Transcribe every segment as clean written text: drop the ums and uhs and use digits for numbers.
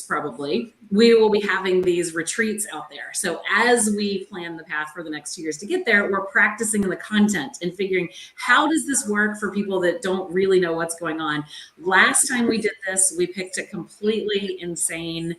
probably, we will be having these retreats out there. So as we plan the path for the next 2 years to get there, we're practicing the content and figuring how does this work for people that don't really know what's going on. Last time we did this, we picked a completely insane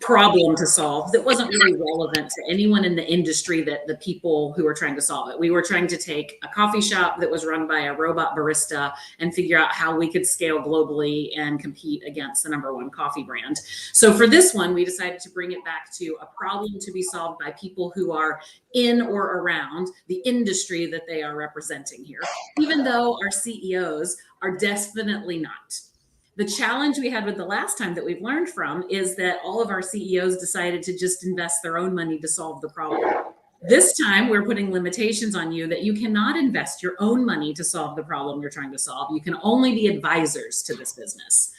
problem to solve that wasn't really relevant to anyone in the industry, that the people who were trying to solve it. We were trying to take a coffee shop that was run by a robot barista and figure out how we could scale globally and compete against the #1 coffee brand. So for this one, we decided to bring it back to a problem to be solved by people who are in or around the industry that they are representing here, even though our CEOs are definitely not. The challenge we had with the last time that we've learned from is that all of our CEOs decided to just invest their own money to solve the problem. This time, we're putting limitations on you that you cannot invest your own money to solve the problem you're trying to solve. You can only be advisors to this business.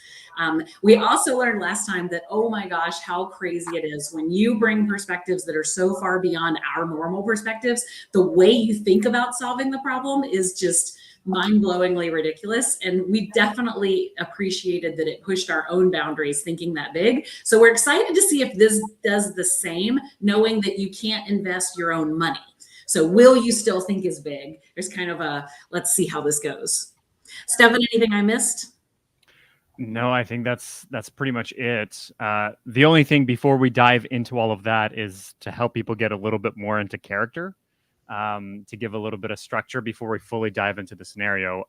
We also learned last time that, oh my gosh, how crazy it is when you bring perspectives that are so far beyond our normal perspectives. The way you think about solving the problem is just mind-blowingly ridiculous, and we definitely appreciated that it pushed our own boundaries thinking that big. So we're excited to see if this does the same, knowing that you can't invest your own money. So will you still think as big? There's kind of a, let's see how this goes. Stefan, anything I missed? No, I think that's pretty much it. The only thing before we dive into all of that is to help people get a little bit more into character. To give a little bit of structure before we fully dive into the scenario.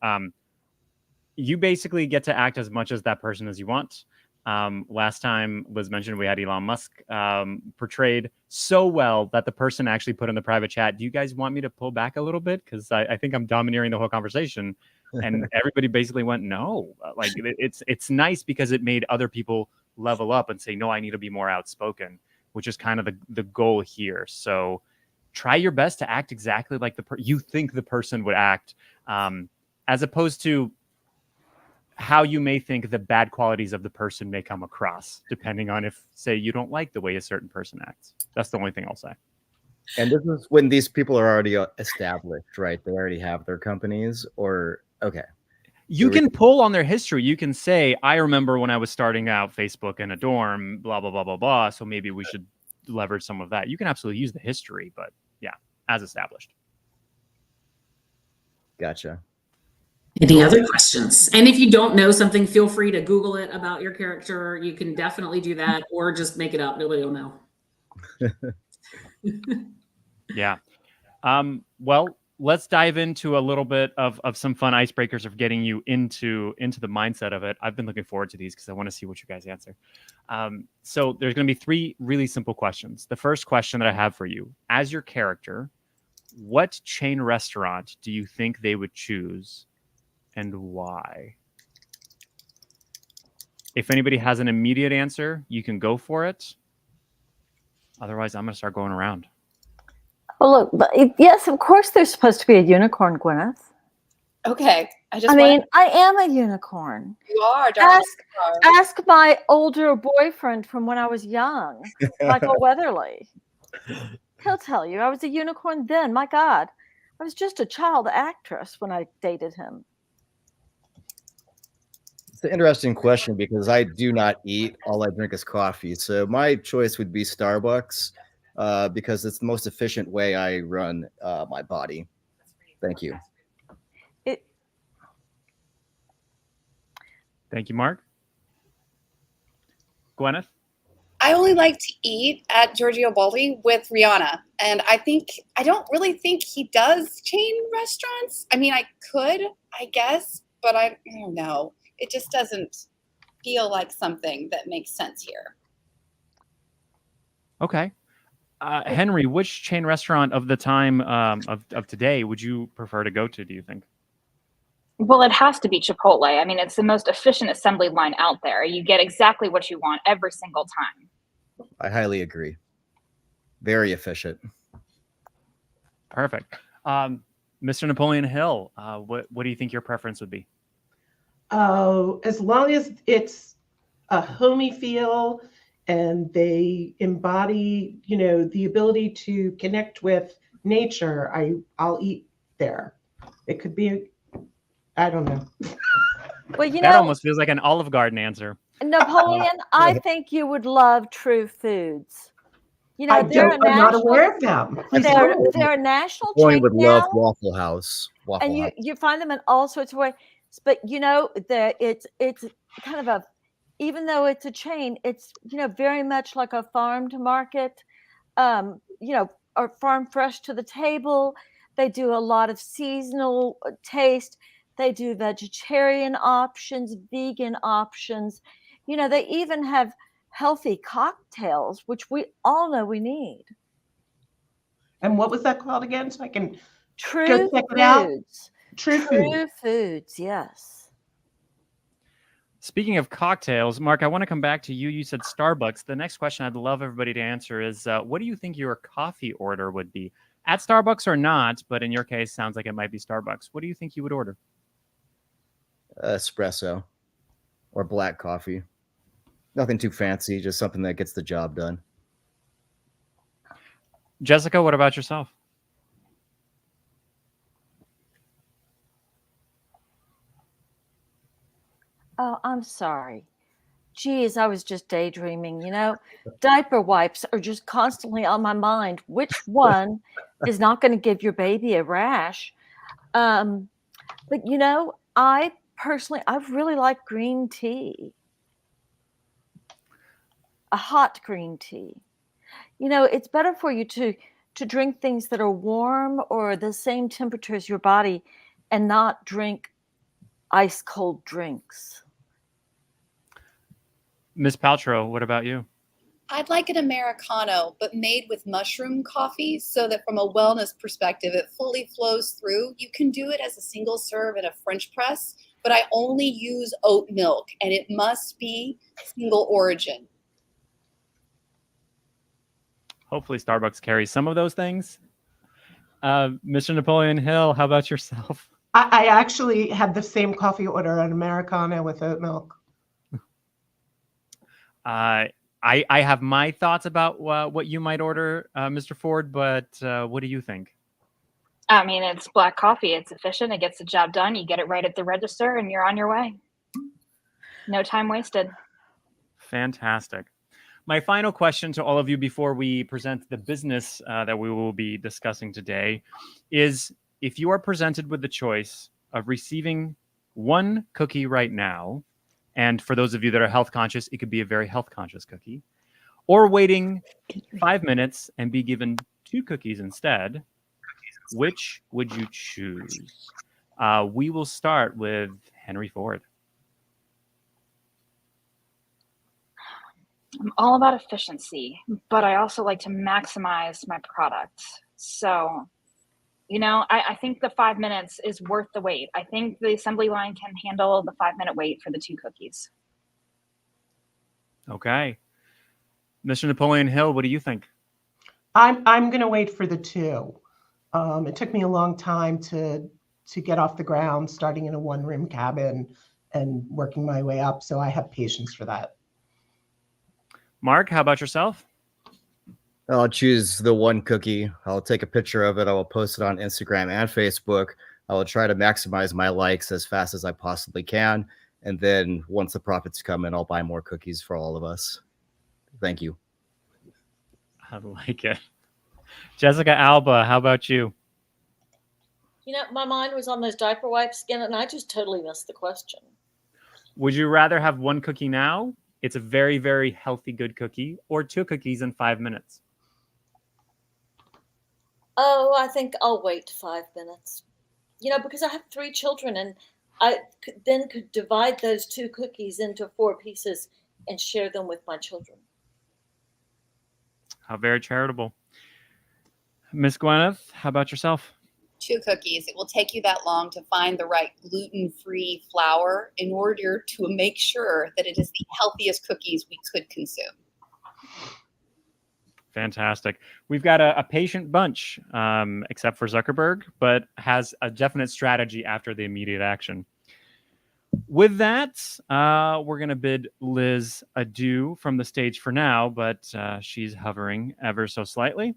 You basically get to act as much as that person as you want. Last time Liz mentioned we had Elon Musk portrayed so well that the person actually put in the private chat, do you guys want me to pull back a little bit? Because I think I'm domineering the whole conversation. And everybody basically went, no. Like it's nice because it made other people level up and say, no, I need to be more outspoken, which is kind of the goal here. So try your best to act exactly like you think the person would act, as opposed to how you may think the bad qualities of the person may come across, depending on if, say, you don't like the way a certain person acts. That's the only thing I'll say. And this is when these people are already established, right? They already have their companies, or okay. You can pull on their history. You can say, I remember when I was starting out Facebook in a dorm, blah, blah, blah, blah, blah. So maybe we should leverage some of that. You can absolutely use the history, but yeah, as established. Gotcha. Any other questions? And if you don't know something, feel free to Google it about your character. You can definitely do that, or just make it up. Nobody will know. Yeah. Well, let's dive into a little bit of some fun icebreakers of getting you into the mindset of it. I've been looking forward to these because I want to see what you guys answer. So there's going to be 3 really simple questions. The first question that I have for you, as your character, what chain restaurant do you think they would choose and why? If anybody has an immediate answer, you can go for it. Otherwise, I'm going to start going around. Well, look, yes, of course there's supposed to be a unicorn, Gwyneth. Okay. I am a unicorn. You are, darling. Ask my older boyfriend from when I was young, Michael Weatherly. He'll tell you I was a unicorn then. My God, I was just a child actress when I dated him. It's an interesting question because I do not eat. All I drink is coffee. So my choice would be Starbucks because it's the most efficient way I run my body. Thank you. Thank you, Mark. Gwyneth? I only like to eat at Giorgio Baldi with Rihanna. And I don't really think he does chain restaurants. I mean, I could, I guess, but I don't know. It just doesn't feel like something that makes sense here. Okay. Henry, which chain restaurant of the time of today would you prefer to go to, do you think? Well, it has to be Chipotle. I mean, it's the most efficient assembly line out there. You get exactly what you want every single time. I highly agree. Very efficient. Perfect. Mr. Napoleon Hill, what do you think your preference would be? As long as it's a homey feel and they embody, the ability to connect with nature, I'll eat there. It could be, I don't know. Well, that almost feels like an Olive Garden answer. Napoleon, I think you would love True Foods. You know, I'm not aware of them. Please they're tell me. they're a national Boy chain would love now, Waffle House. Waffle and House. you find them in all sorts of ways. But you know, it's kind of a, even though it's a chain, it's, you know, very much like a farm to market, you know, or farm fresh to the table. They do a lot of seasonal taste. They do vegetarian options, vegan options. You know, they even have healthy cocktails, which we all know we need. And what was that called again? So I can True check it out. Foods. True Food. True Foods, yes. Speaking of cocktails, Mark, I want to come back to you. You said Starbucks. The next question I'd love everybody to answer is, what do you think your coffee order would be? At Starbucks or not, but in your case, sounds like it might be Starbucks. What do you think you would order? Espresso or black coffee. Nothing too fancy, just something that gets the job done. Jessica, what about yourself? Oh, I'm sorry. Geez, I was just daydreaming. You know, diaper wipes are just constantly on my mind. Which one is not going to give your baby a rash? But you know, I personally, I really like green tea, a hot green tea. You know, it's better for you to drink things that are warm or the same temperature as your body, and not drink ice cold drinks. Miss Paltrow, what about you? I'd like an Americano, but made with mushroom coffee so that from a wellness perspective, it fully flows through. You can do it as a single serve in a French press, but I only use oat milk and it must be single origin. Hopefully Starbucks carries some of those things. Mr. Napoleon Hill, how about yourself? I actually had the same coffee order, an Americano with oat milk. I have my thoughts about what you might order, Mr. Ford, but what do you think? I mean, it's black coffee. It's efficient. It gets the job done. You get it right at the register and you're on your way. No time wasted. Fantastic. My final question to all of you before we present the business that we will be discussing today is, if you are presented with the choice of receiving one cookie right now, and for those of you that are health conscious, it could be a very health conscious cookie, or waiting 5 minutes and be given 2 cookies instead, which would you choose? We will start with Henry Ford. I'm all about efficiency, but I also like to maximize my product. So, you know, I think the 5 minutes is worth the wait. I think the assembly line can handle the 5-minute wait for the 2 cookies. Okay. Mr. Napoleon Hill, what do you think? I'm going to wait for the 2. It took me a long time to get off the ground, starting in a one-room cabin and working my way up. So I have patience for that. Mark, how about yourself? I'll choose the one cookie. I'll take a picture of it. I will post it on Instagram and Facebook. I will try to maximize my likes as fast as I possibly can. And then once the profits come in, I'll buy more cookies for all of us. Thank you. I like it. Jessica Alba, how about you? You know, my mind was on those diaper wipes again, and I just totally missed the question. Would you rather have one cookie now? It's a very, very healthy, good cookie, or 2 cookies in 5 minutes? Oh, I think I'll wait 5 minutes. You know, because I have 3 children, and I could divide those 2 cookies into 4 pieces and share them with my children. How very charitable. Miss Gwyneth, how about yourself? 2 cookies. It will take you that long to find the right gluten-free flour in order to make sure that it is the healthiest cookies we could consume. Fantastic. We've got a patient bunch, except for Zuckerberg, but has a definite strategy after the immediate action. With that, we're going to bid Liz adieu from the stage for now, but she's hovering ever so slightly.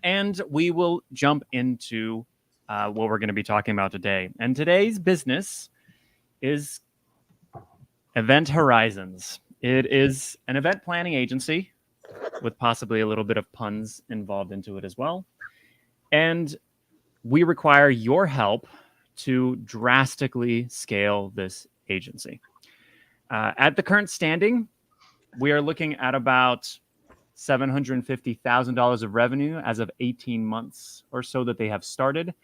And we will jump into what we're going to be talking about today. And today's business is Event Horizons. It is an event planning agency with possibly a little bit of puns involved into it as well. And we require your help to drastically scale this agency. At the current standing, we are looking at about $750,000 of revenue as of 18 months or so that they have started,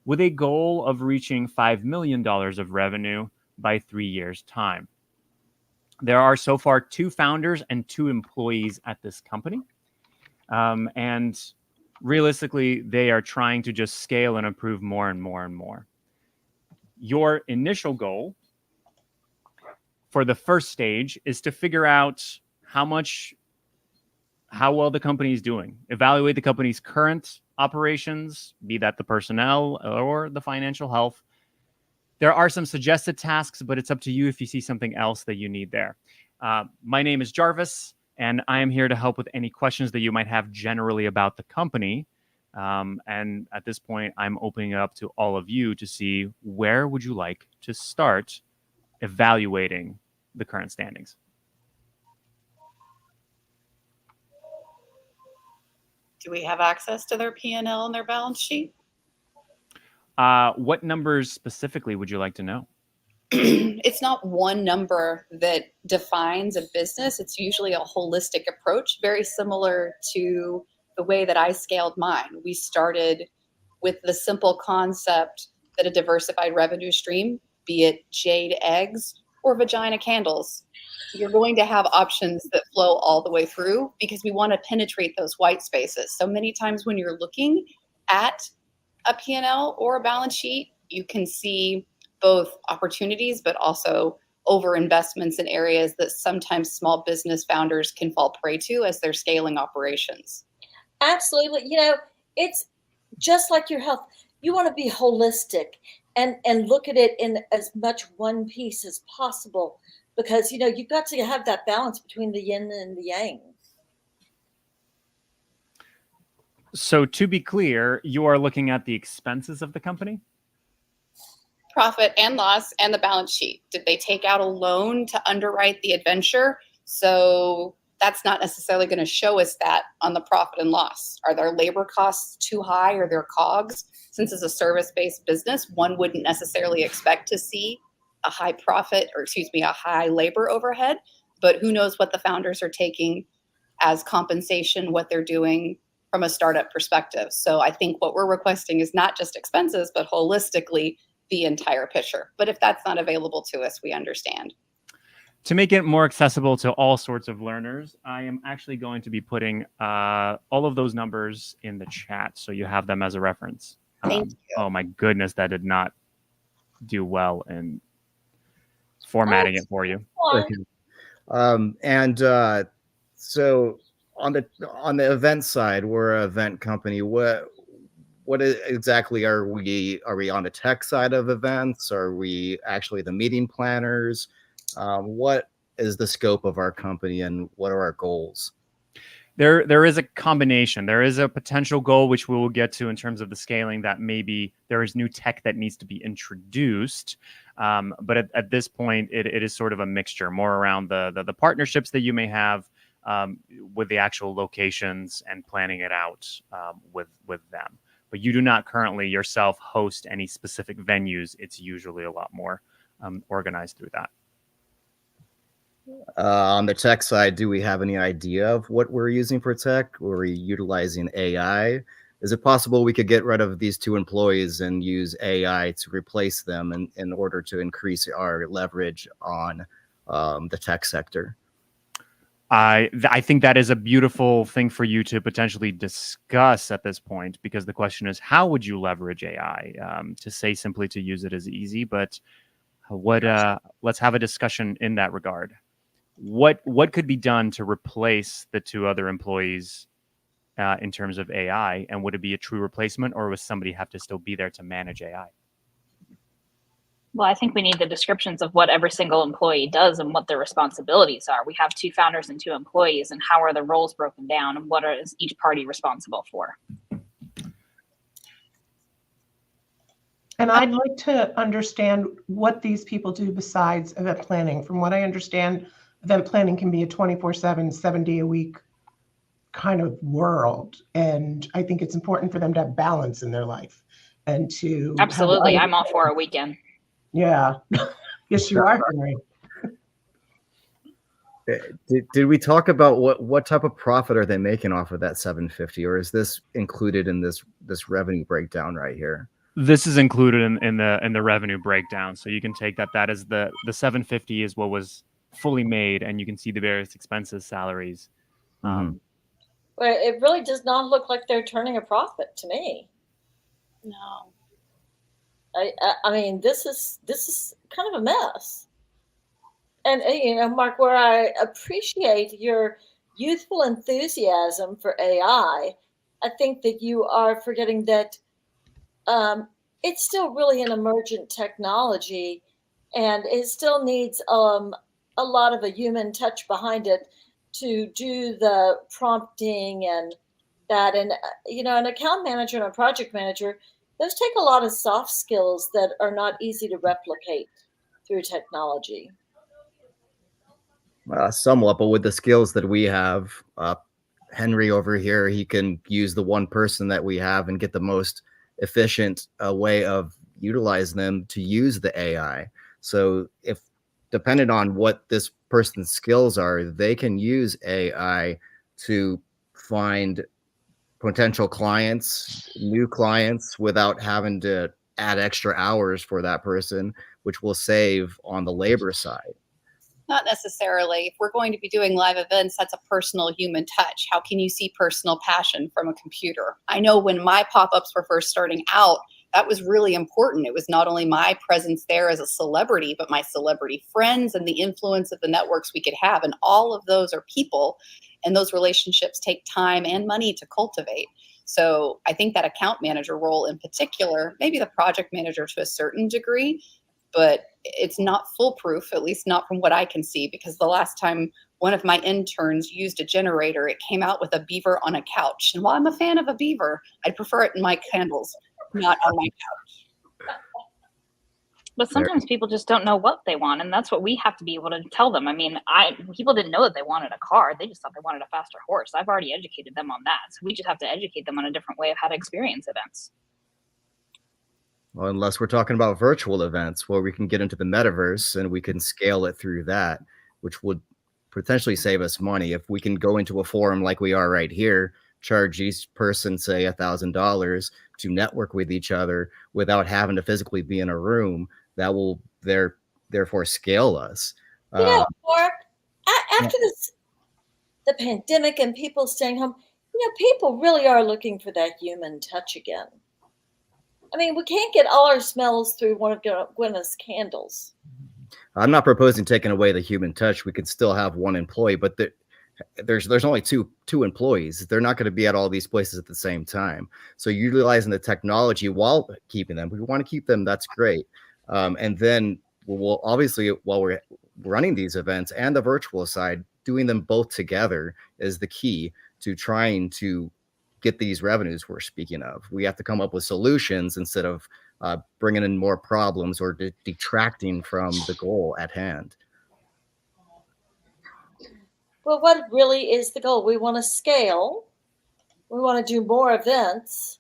with a goal of reaching $5 million of revenue by 3 years' time. There are so far 2 founders and 2 employees at this company. And realistically, they are trying to just scale and improve more and more and more. Your initial goal for the first stage is to figure out how well the company is doing. Evaluate the company's current operations, be that the personnel or the financial health. There are some suggested tasks, but it's up to you if you see something else that you need there. My name is Jarvis, and I am here to help with any questions that you might have generally about the company. And at this point, I'm opening it up to all of you to see where would you like to start evaluating the current standings. Do we have access to their P&L and their balance sheet? What numbers specifically would you like to know? It's not one number that defines a business. It's usually a holistic approach, very similar to the way that I scaled mine. We started with the simple concept that a diversified revenue stream, be it jade eggs or vagina candles, you're going to have options that flow all the way through because we want to penetrate those white spaces. So many times when you're looking at a P&L or a balance sheet, you can see both opportunities, but also over investments in areas that sometimes small business founders can fall prey to as they're scaling operations. Absolutely. You know, it's just like your health. You want to be holistic and look at it in as much one piece as possible because, you know, you've got to have that balance between the yin and the yang. So to be clear, you are looking at the expenses of the company? Profit and loss and the balance sheet. Did they take out a loan to underwrite the adventure? So that's not necessarily going to show us that on the profit and loss. Are their labor costs too high or their COGS? Since it's a service-based business, one wouldn't necessarily expect to see a high profit or a high labor overhead, but who knows what the founders are taking as compensation, what they're doing from a startup perspective. So I think what we're requesting is not just expenses, but holistically the entire picture. But if that's not available to us, we understand. To make it more accessible to all sorts of learners, I am actually going to be putting all of those numbers in the chat so you have them as a reference. Thank you. Oh my goodness, that did not do well in formatting it for you. So on the event side, we're an event company. What exactly are we? Are we on the tech side of events? Are we actually the meeting planners? What is the scope of our company and what are our goals? There is a combination. There is a potential goal, which we will get to in terms of the scaling, that maybe there is new tech that needs to be introduced. But at this point, it is sort of a mixture, more around the partnerships that you may have with the actual locations and planning it out with them. But you do not currently yourself host any specific venues. It's usually a lot more organized through that. On the tech side, do we have any idea of what we're using for tech? Are we utilizing AI? Is it possible we could get rid of these 2 employees and use AI to replace them in order to increase our leverage on the tech sector? I think that is a beautiful thing for you to potentially discuss at this point, because the question is, how would you leverage AI? To say simply to use it is easy, but let's have a discussion in that regard. What could be done to replace the 2 other employees in terms of AI? And would it be a true replacement, or would somebody have to still be there to manage AI? Well, I think we need the descriptions of what every single employee does and what their responsibilities are. We have 2 founders and 2 employees, and how are the roles broken down and what is each party responsible for? And I'd like to understand what these people do besides event planning. From what I understand, event planning can be a 24/7, 7 day a week kind of world. And I think it's important for them to have balance in their life and to have Absolutely. other- I'm all for a weekend. Yeah. Yes, you are, Henry. Did we talk about what type of profit are they making off of that 750, or is this included in this revenue breakdown right here? This is included in the revenue breakdown, so you can take that as the 750 is what was fully made, and you can see the various expenses, salaries. Mhm. Well, it really does not look like they're turning a profit to me. No. I mean, this is kind of a mess. And you know, Mark, where I appreciate your youthful enthusiasm for AI, I think that you are forgetting that it's still really an emergent technology, and it still needs a lot of a human touch behind it to do the prompting and that. And you know, an account manager and a project manager, those take a lot of soft skills that are not easy to replicate through technology. Somewhat, but with the skills that we have, Henry over here, he can use the one person that we have and get the most efficient way of utilizing them to use the AI. So if depending on what this person's skills are, they can use AI to find potential clients, new clients, without having to add extra hours for that person, which will save on the labor side. Not necessarily. If we're going to be doing live events, that's a personal human touch. How can you see personal passion from a computer? I know when my pop-ups were first starting out, that was really important. It was not only my presence there as a celebrity, but my celebrity friends and the influence of the networks we could have. And all of those are people, and those relationships take time and money to cultivate. So I think that account manager role in particular, maybe the project manager to a certain degree, but it's not foolproof, at least not from what I can see, because the last time one of my interns used a generator, it came out with a beaver on a couch. And while I'm a fan of a beaver, I'd prefer it in my candles, not on my couch. But sometimes people just don't know what they want, and that's what we have to be able to tell them. I mean, people didn't know that they wanted a car; they just thought they wanted a faster horse. I've already educated them on that, so we just have to educate them on a different way of how to experience events. Well, unless we're talking about virtual events where we can get into the metaverse and we can scale it through that, which would potentially save us money. If we can go into a forum like we are right here, charge each person, say, $1,000 to network with each other without having to physically be in a room, that will therefore scale us. You know, Mark, after the pandemic and people staying home, you know, people really are looking for that human touch again. I mean, we can't get all our smells through one of Gwyneth's candles. I'm not proposing taking away the human touch. We could still have one employee, but there's only two employees. They're not going to be at all these places at the same time. So utilizing the technology while keeping them, we want to keep them. That's great. And then we'll obviously, while we're running these events and the virtual side, doing them both together is the key to trying to get these revenues we're speaking of. We have to come up with solutions instead of bringing in more problems or detracting from the goal at hand. Well, what really is the goal? We want to scale. We want to do more events.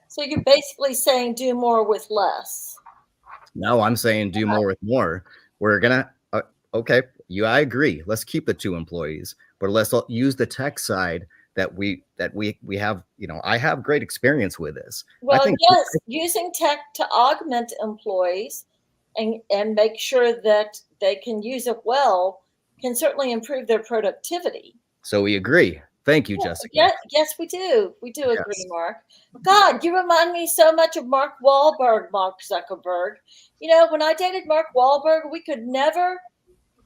So you're basically saying do more with less. No, I'm saying do more with more. We're gonna okay. I agree. Let's keep the 2 employees, but let's use the tech side that we have. You know, I have great experience with this. Well, yes, using tech to augment employees and make sure that they can use it well can certainly improve their productivity. So we agree. Thank you, Jessica. Yes, we do. We do agree, Mark. God, you remind me so much of Mark Wahlberg, Mark Zuckerberg. You know, when I dated Mark Wahlberg, we could never,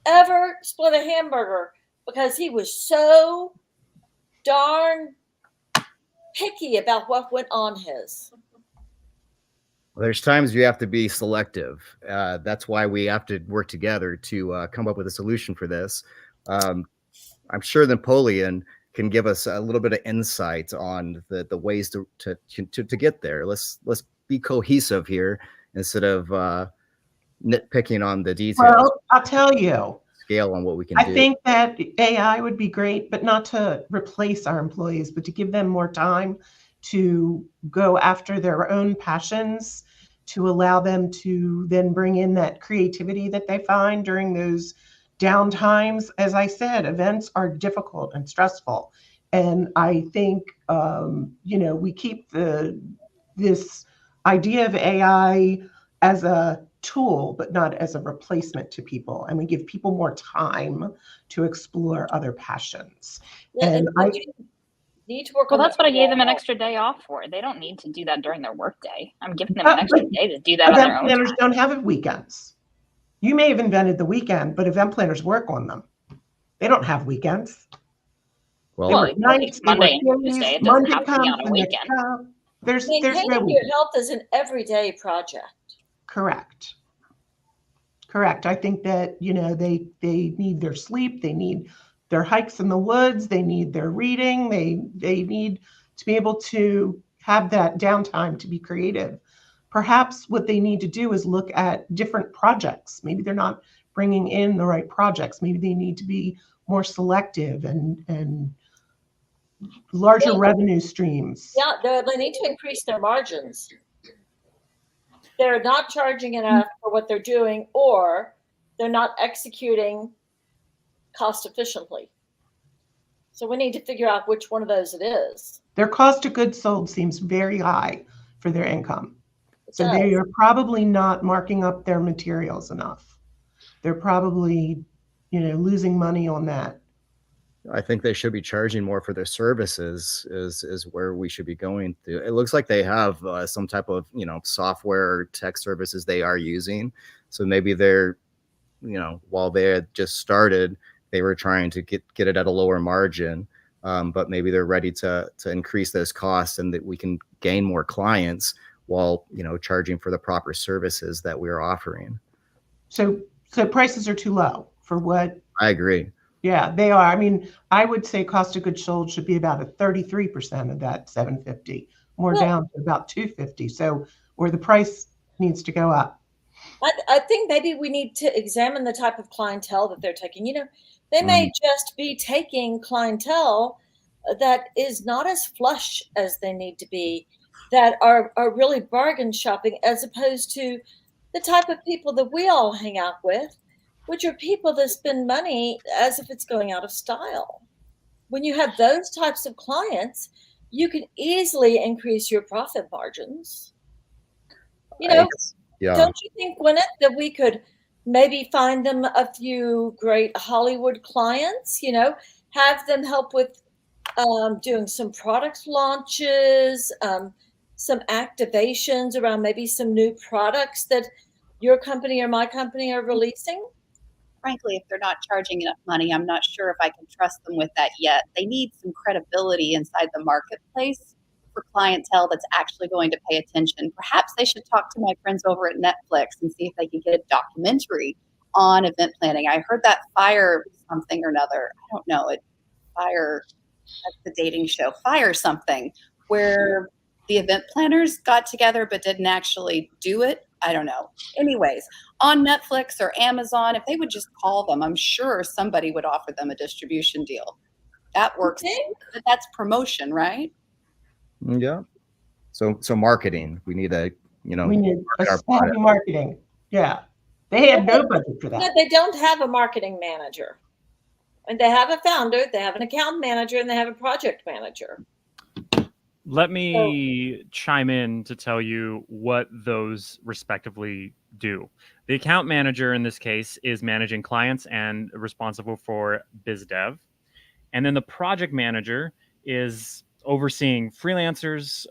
ever split a hamburger because he was so darn picky about what went on his. Well, there's times you have to be selective. That's why we have to work together to come up with a solution for this. I'm sure Napoleon can give us a little bit of insight on the ways to get there. Let's be cohesive here instead of nitpicking on the details. Well, I'll tell you, Scale on what we can I do. think that AI would be great, but not to replace our employees, but to give them more time to go after their own passions, to allow them to then bring in that creativity that they find during those down times. As I said, events are difficult and stressful. And I think, we keep this idea of AI as a tool, but not as a replacement to people. And we give people more time to explore other passions. Yeah, And and you need to work Well, on that's what I gave them an AI. extra day off for. They don't need to do that during their work day. I'm giving them an extra but day to do that on their event own planners time. don't have weekends. You may have invented the weekend, but event planners work on them. They don't have weekends. They Well, Well, work nights, they Monday work and days. Tuesday. It doesn't Monday have to be comes on a and they weekend. go. There's no Maintaining your weekend. health is an everyday project. Correct. I think that, they need their sleep, they need their hikes in the woods, they need their reading, they need to be able to have that downtime to be creative. Perhaps what they need to do is look at different projects. Maybe they're not bringing in the right projects. Maybe they need to be more selective and larger Yeah. revenue streams. Yeah, they need to increase their margins. They're not charging enough for what they're doing, or they're not executing cost efficiently. So we need to figure out which one of those it is. Their cost of goods sold seems very high for their income. It So they does. are probably not marking up their materials enough. They're probably, losing money on that. I think they should be charging more for their services is where we should be going to. It looks like they have some type of, software or tech services they are using. So maybe they're, while they had just started, they were trying to get it at a lower margin. But maybe they're ready to increase those costs and that we can gain more clients while, charging for the proper services that we're offering. So prices are too low for what. I agree. Yeah, they are. I mean, I would say cost of goods sold should be about a 33% of that 750, more Well- down to about 250. So where the price needs to go up. I think maybe we need to examine the type of clientele that they're taking. They may just be taking clientele that is not as flush as they need to be, that are really bargain shopping, as opposed to the type of people that we all hang out with, which are people that spend money as if it's going out of style. When you have those types of clients, you can easily increase your profit margins. Yeah. Don't you think, Gwyneth, that we could maybe find them a few great Hollywood clients, have them help with doing some product launches, some activations around maybe some new products that your company or my company are releasing? Frankly, if they're not charging enough money, I'm not sure if I can trust them with that yet. They need some credibility inside the marketplace for clientele that's actually going to pay attention. Perhaps they should talk to my friends over at Netflix and see if they can get a documentary on event planning. I heard that Fire something or another. I don't know it. Fire, that's the dating show. Fire something, where the event planners got together but didn't actually do it. I don't know. Anyways, on Netflix or Amazon, if they would just call them, I'm sure somebody would offer them a distribution deal. That works. But that's promotion, right? Yeah. So marketing, we need a, We need a our savvy product. marketing. Yeah. They had no budget for No, that. they don't have a marketing manager. And they have a founder, they have an account manager, and they have a project manager. Let me chime in to tell you what those respectively do. The account manager in this case is managing clients and responsible for biz dev. And then the project manager is overseeing freelancers,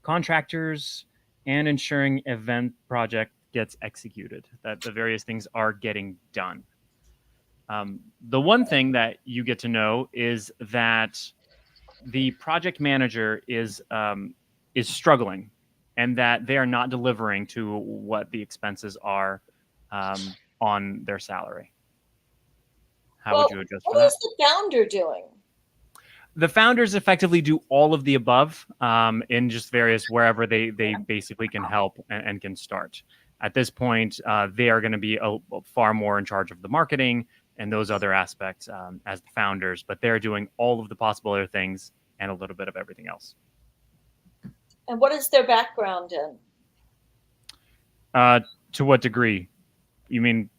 contractors, and ensuring event project gets executed, that the various things are getting done. The one thing that you get to know is that the project manager is struggling, and that they are not delivering to what the expenses are on their salary. How would you adjust for What that? is the founder doing? The founders effectively do all of the above in just various wherever they basically can help and can start. At this point, they are going to be far more in charge of the marketing and those other aspects as the founders, but they're doing all of the possible other things and a little bit of everything else. And what is their background in? To what degree? You mean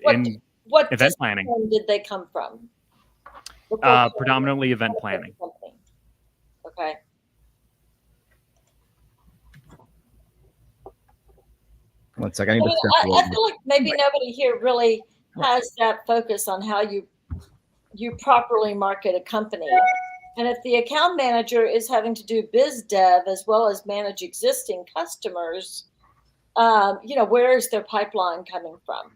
What event planning? discipline did they come from? Predominantly event planning. Okay. One second. I need to I step away. feel like maybe nobody here really has that focus on how you properly market a company. And if the account manager is having to do biz dev as well as manage existing customers, where is their pipeline coming from?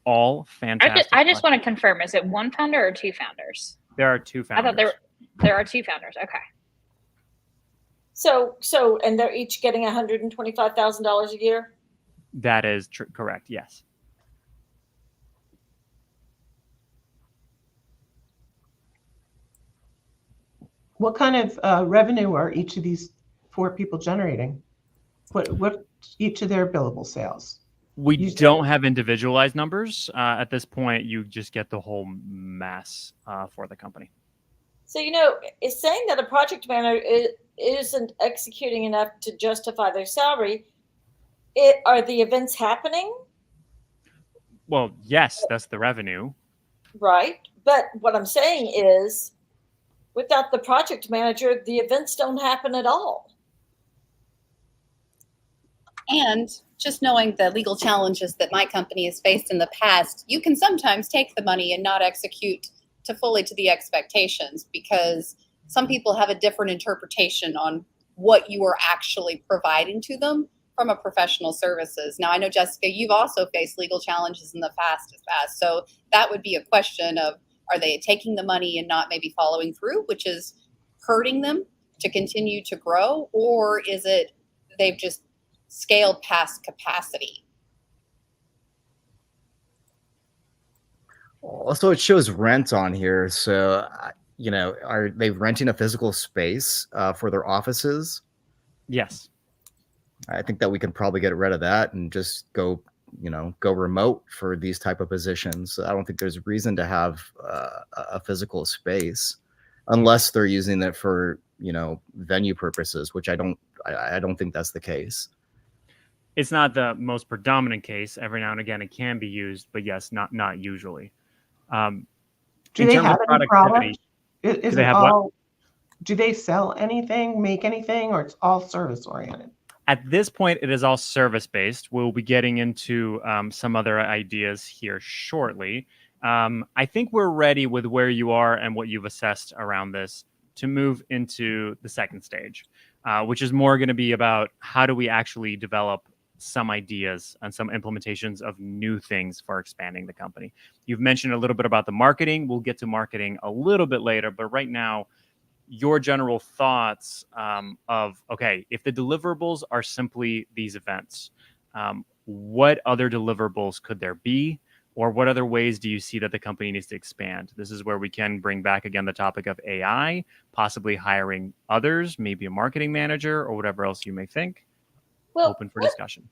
All fantastic. I just want to confirm: is it one founder or two founders? There are two founders. I thought there are two founders. Okay. So, and they're each getting $125,000 a year. That is correct. Yes. What kind of revenue are each of these 4 people generating? What each of their billable sales? We don't have individualized numbers at this point. You just get the whole mass for the company. So, it's saying that a project manager isn't executing enough to justify their salary. Are the events happening? Well, yes, that's the revenue. Right. But what I'm saying is, without the project manager, the events don't happen at all. And just knowing the legal challenges that my company has faced in the past, you can sometimes take the money and not execute fully to the expectations, because some people have a different interpretation on what you are actually providing to them from a professional services. Now, I know, Jessica, you've also faced legal challenges in the past. So that would be a question of, are they taking the money and not maybe following through, which is hurting them to continue to grow? Or is it they've just scaled past capacity? Also, it shows rent on here. So, are they renting a physical space for their offices? Yes. I think that we can probably get rid of that and just go remote for these type of positions. I don't think there's reason to have a physical space unless they're using it for, venue purposes, which I don't think that's the case. It's not the most predominant case. Every now and again, it can be used, but yes, not usually. Do they have any product? Do they sell anything, make anything, or it's all service oriented? At this point, it is all service based. We'll be getting into some other ideas here shortly. I think we're ready with where you are and what you've assessed around this to move into the second stage, which is more going to be about how do we actually develop some ideas and some implementations of new things for expanding the company. You've mentioned a little bit about the marketing. We'll get to marketing a little bit later, but right now, your general thoughts of, okay, if the deliverables are simply these events, what other deliverables could there be? Or what other ways do you see that the company needs to expand? This is where we can bring back again the topic of AI, possibly hiring others, maybe a marketing manager or whatever else you may think. Well, open for discussion.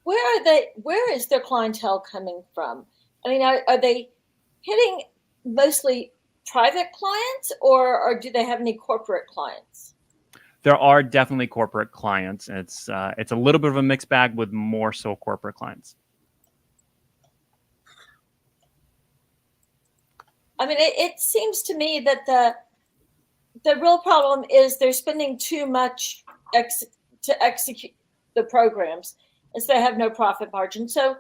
Where is their clientele coming from? I mean, are they hitting mostly private clients or do they have any corporate clients? There are definitely corporate clients. It's a little bit of a mixed bag with more so corporate clients. I mean, it seems to me that the real problem is they're spending too much to execute the programs, and so they have no profit margin. So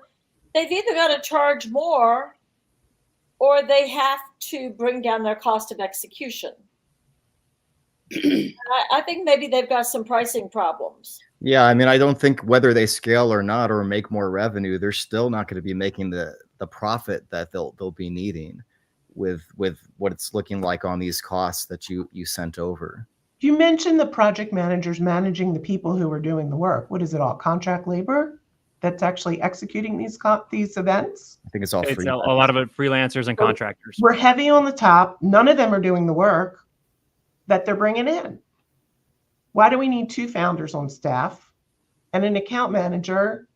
they've either got to charge more or they have to bring down their cost of execution. I think maybe they've got some pricing problems. Yeah, I mean, I don't think whether they scale or not or make more revenue, they're still not going to be making the profit that they'll be needing with what it's looking like on these costs that you sent over. You mentioned the project managers managing the people who are doing the work. What is it all? Contract labor? that's actually executing these events? I think it's all It's free. a lot of it freelancers and contractors. We're heavy on the top. None of them are doing the work that they're bringing in. Why do we need 2 founders on staff and an account manager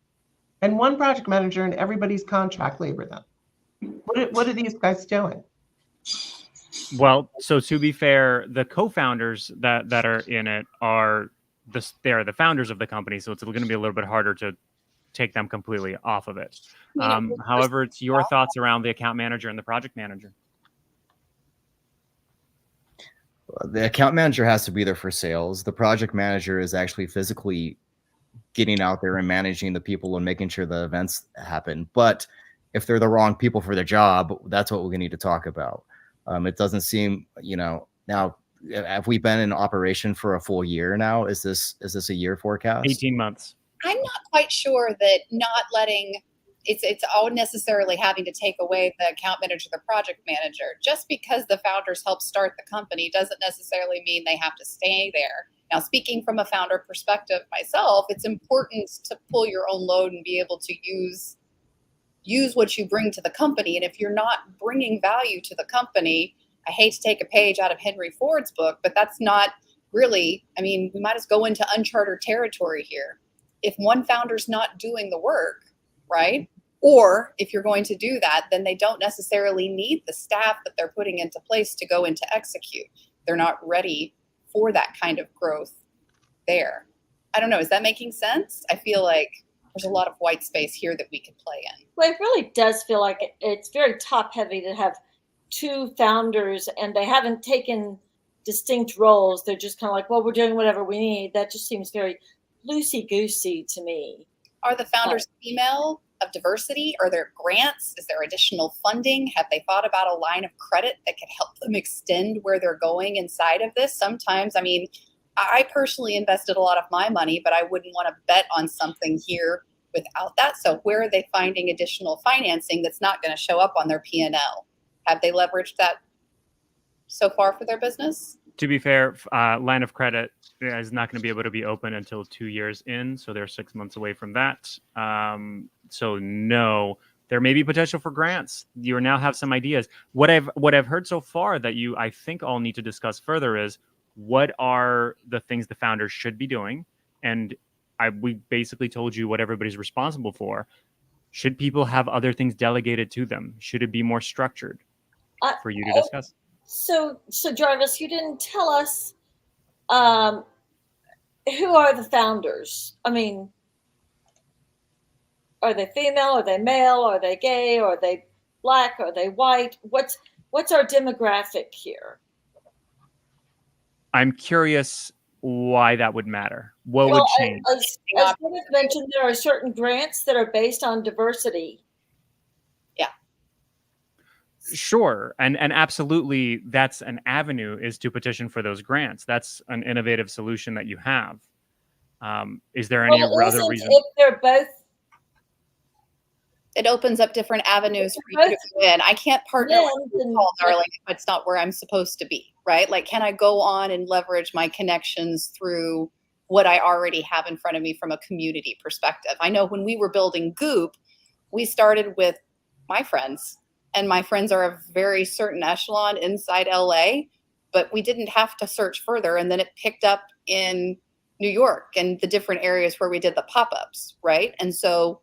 and 1 project manager, and everybody's contract labor then? What are these guys doing? Well, so to be fair, the co-founders that are in it are they're the founders of the company, so it's going to be a little bit harder to take them completely off of it. However, it's your thoughts around the account manager and the project manager. The account manager has to be there for sales. The project manager is actually physically getting out there and managing the people and making sure the events happen. But if they're the wrong people for the job, that's what we need to talk about. It doesn't seem, now, have we been in operation for a full year now? Is this a year forecast? 18 months. I'm not quite sure that not letting it's all necessarily having to take away the account manager, the project manager. Just because the founders helped start the company doesn't necessarily mean they have to stay there. Now, speaking from a founder perspective myself, it's important to pull your own load and be able to use what you bring to the company. And if you're not bringing value to the company, I hate to take a page out of Henry Ford's book, but that's not really, we might as well go into uncharted territory here. If one founder's not doing the work, right? Or if you're going to do that, then they don't necessarily need the staff that they're putting into place to go into execute. They're not ready for that kind of growth there. I don't know. Is that making sense? I feel like there's a lot of white space here that we could play in. Well, it really does feel like it's very top heavy to have 2 founders and they haven't taken distinct roles. They're just kind of like, well, we're doing whatever we need. That just seems very loosey-goosey to me. Are the founders female, of diversity? Are there grants? Is there additional funding? Have they thought about a line of credit that could help them extend where they're going inside of this? Sometimes, I personally invested a lot of my money, but I wouldn't want to bet on something here without that. So where are they finding additional financing that's not going to show up on their P&L? Have they leveraged that so far for their business? To be fair, line of credit is not going to be able to be open until 2 years in, so they're 6 months away from that. So no, there may be potential for grants. You now have some ideas. What I've heard so far that I think all need to discuss further is what are the things the founders should be doing, and we basically told you what everybody's responsible for. Should people have other things delegated to them? Should it be more structured for you to discuss? So Jarvis, you didn't tell us who are the founders? Are they female? Are they male? Are they gay? Are they black? Are they white? What's our demographic here? I'm curious why that would matter. What would change? As Gwyneth mentioned, there are certain grants that are based on diversity. Sure. And absolutely, that's an avenue, is to petition for those grants. That's an innovative solution that you have. Is there any other reason? If they're both, it opens up different avenues for you to go in. I can't partner with Paul Darling if it's not where I'm supposed to be, right? Like, can I go on and leverage my connections through what I already have in front of me from a community perspective? I know when we were building Goop, we started with my friends. And my friends are a very certain echelon inside LA, but we didn't have to search further. And then it picked up in New York and the different areas where we did the pop-ups, right? And so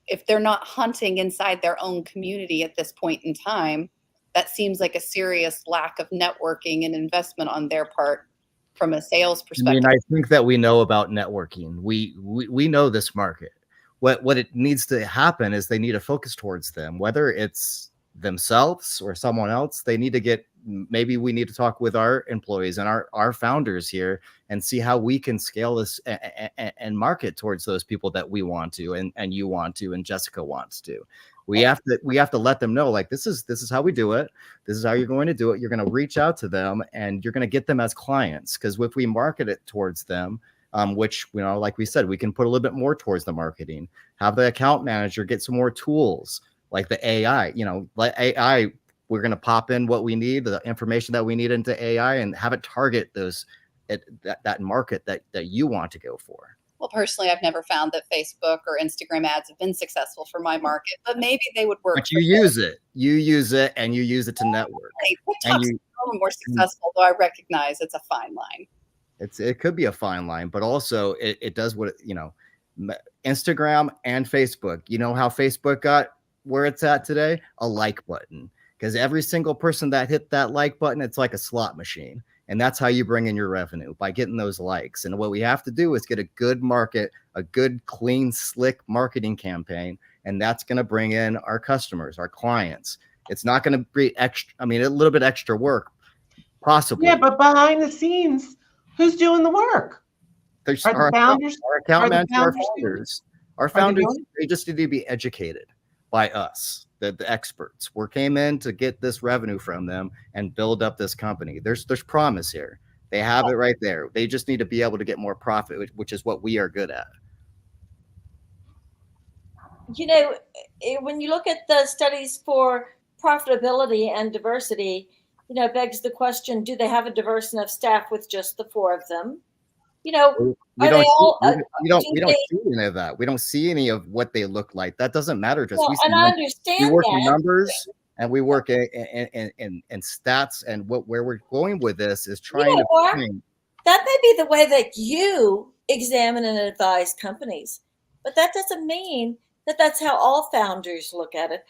if they're not hunting inside their own community at this point in time, that seems like a serious lack of networking and investment on their part from a sales perspective. I think that we know about networking. We know this market. What it needs to happen is they need to focus towards them, whether it's themselves or someone else. Maybe we need to talk with our employees and our founders here and see how we can scale this and market towards those people that we want to, and you want to, and Jessica wants to. We have to let them know, like, this is how we do it. This is how you're going to do it. You're going to reach out to them and you're going to get them as clients. Because if we market it towards them, which, like we said, we can put a little bit more towards the marketing, have the account manager get some more tools like the AI, like AI, we're going to pop in what we need, the information that we need into AI, and have it target that market that you want to go for. Well, personally, I've never found that Facebook or Instagram ads have been successful for my market, but maybe they would work. But you use it. You use it, and you use it to network. TikTok's a little more successful, though I recognize it's a fine line. It could be a fine line, but also it does what, you know, Instagram and Facebook. You know how Facebook got where it's at today? A like button. Because every single person that hit that like button, it's like a slot machine. And that's how you bring in your revenue, by getting those likes. And what we have to do is get a good market, a good, clean, slick marketing campaign. And that's going to bring in our customers, our clients. It's not going to be extra, I mean, a little bit extra work, possibly. Yeah, but behind the scenes, who's doing the work? There's Are the founders? our account are the managers, our founders doing- founders. Our Are they founders, doing they just need to be educated by us, the experts. We came in to get this revenue from them and build up this company. There's promise here. They have it right there. They just need to be able to get more profit, which is what we are good at. You know, when you look at the studies for profitability and diversity, you know, it begs the question, do they have a diverse enough staff with just the 4 of them? You know, We are don't, they all, we don't do they- see any of that. We don't see any of what they look like. That doesn't matter to us. well, We see and I numbers. understand We work in that. numbers, and we work in stats. And where we're going with this is trying know to what? bring. That may be the way that you examine and advise companies, but that doesn't mean that that's how all founders look at it.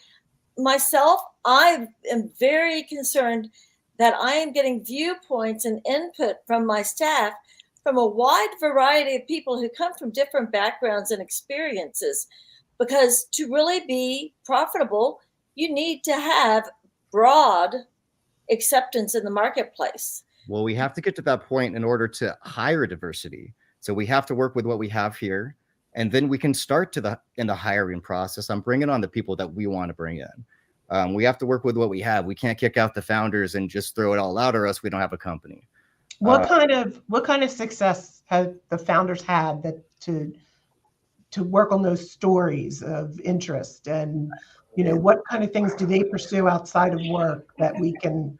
Myself, I am very concerned that I am getting viewpoints and input from my staff from a wide variety of people who come from different backgrounds and experiences. Because to really be profitable, you need to have broad acceptance in the marketplace. Well, we have to get to that point in order to hire diversity. So we have to work with what we have here, and then we can start in the hiring process. I'm bringing on the people that we want to bring in. We have to work with what we have. We can't kick out the founders and just throw it all out, or else we don't have a company. What kind of success have the founders had that to work on those stories of interest, and you know, what kind of things do they pursue outside of work that we can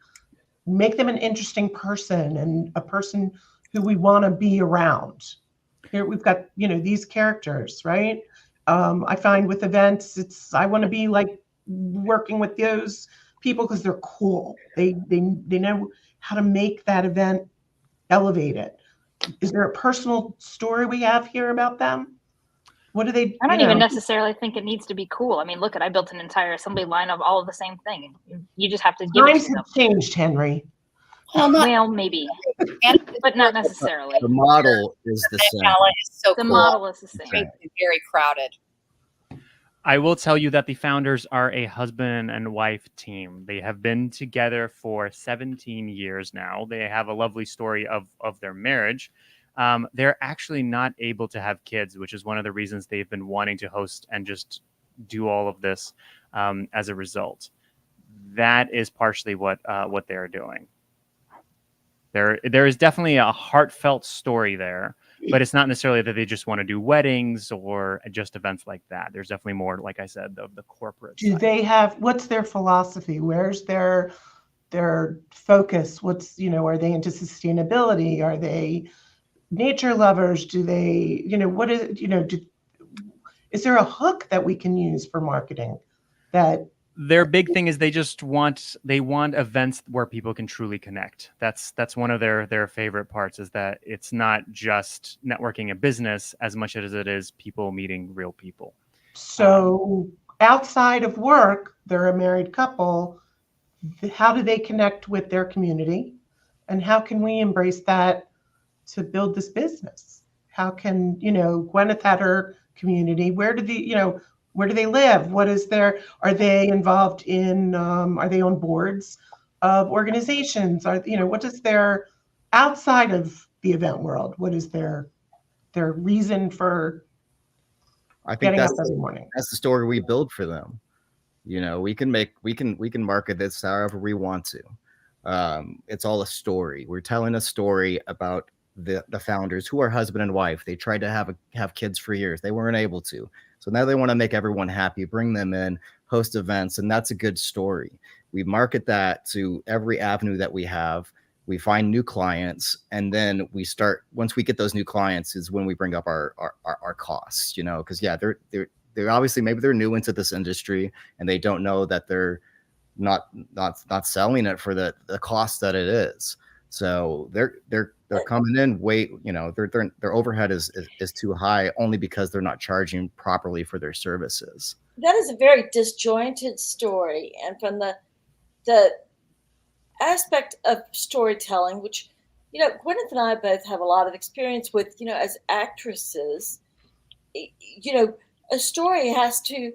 make them an interesting person and a person who we want to be around? Here we've got, you know, these characters, right? I find with events, I want to be like working with those people because they're cool. They know how to make that event elevated. Is there a personal story we have here about them? What do they? I don't even necessarily think it needs to be cool. I mean, look, I built an entire assembly line of all of the same thing. You just have to give it Times to them. have changed, Henry. Well, Maybe, and but not necessarily. The model is the same. talent is so The cool. model is the same. It's very crowded. I will tell you that the founders are a husband and wife team. They have been together for 17 years now. They have a lovely story of their marriage. They're actually not able to have kids, which is one of the reasons they've been wanting to host and just do all of this as a result. That is partially what they're doing. There is definitely a heartfelt story there, but it's not necessarily that they just want to do weddings or just events like that. There's definitely more, like I said, the corporate Do side. they have, what's their philosophy? Where's their focus? What's, you know, are they into sustainability? Are they nature lovers? Do they, you know, what is, you know, is there a hook that we can use for marketing that? Their big thing is they want events where people can truly connect. That's one of their favorite parts, is that it's not just networking a business as much as it is people meeting real people. So outside of work, they're a married couple. How do they connect with their community? And how can we embrace that to build this business? How can, you know, Gwyneth had her community. Where do they live? What is are they involved in, are they on boards of organizations? What is their, outside of the event world, what is their reason for I think getting up that's every morning? the story we build for them. You know, we can market this however we want to. It's all a story. We're telling a story about the founders who are husband and wife. They tried to have kids for years. They weren't able to. So now they want to make everyone happy, bring them in, host events, and that's a good story. We market that to every avenue that we have. we find new clients, and then we start, once we get those new clients is when we bring up our costs, you know, because yeah, they're obviously, maybe they're new into this industry and they don't know that they're not selling it for the cost that it is. So they're coming in way, you know, their overhead is too high, only because they're not charging properly for their services. That is a very disjointed story, and from the aspect of storytelling, which, you know, Gwyneth and I both have a lot of experience with, you know, as actresses, you know, a story has to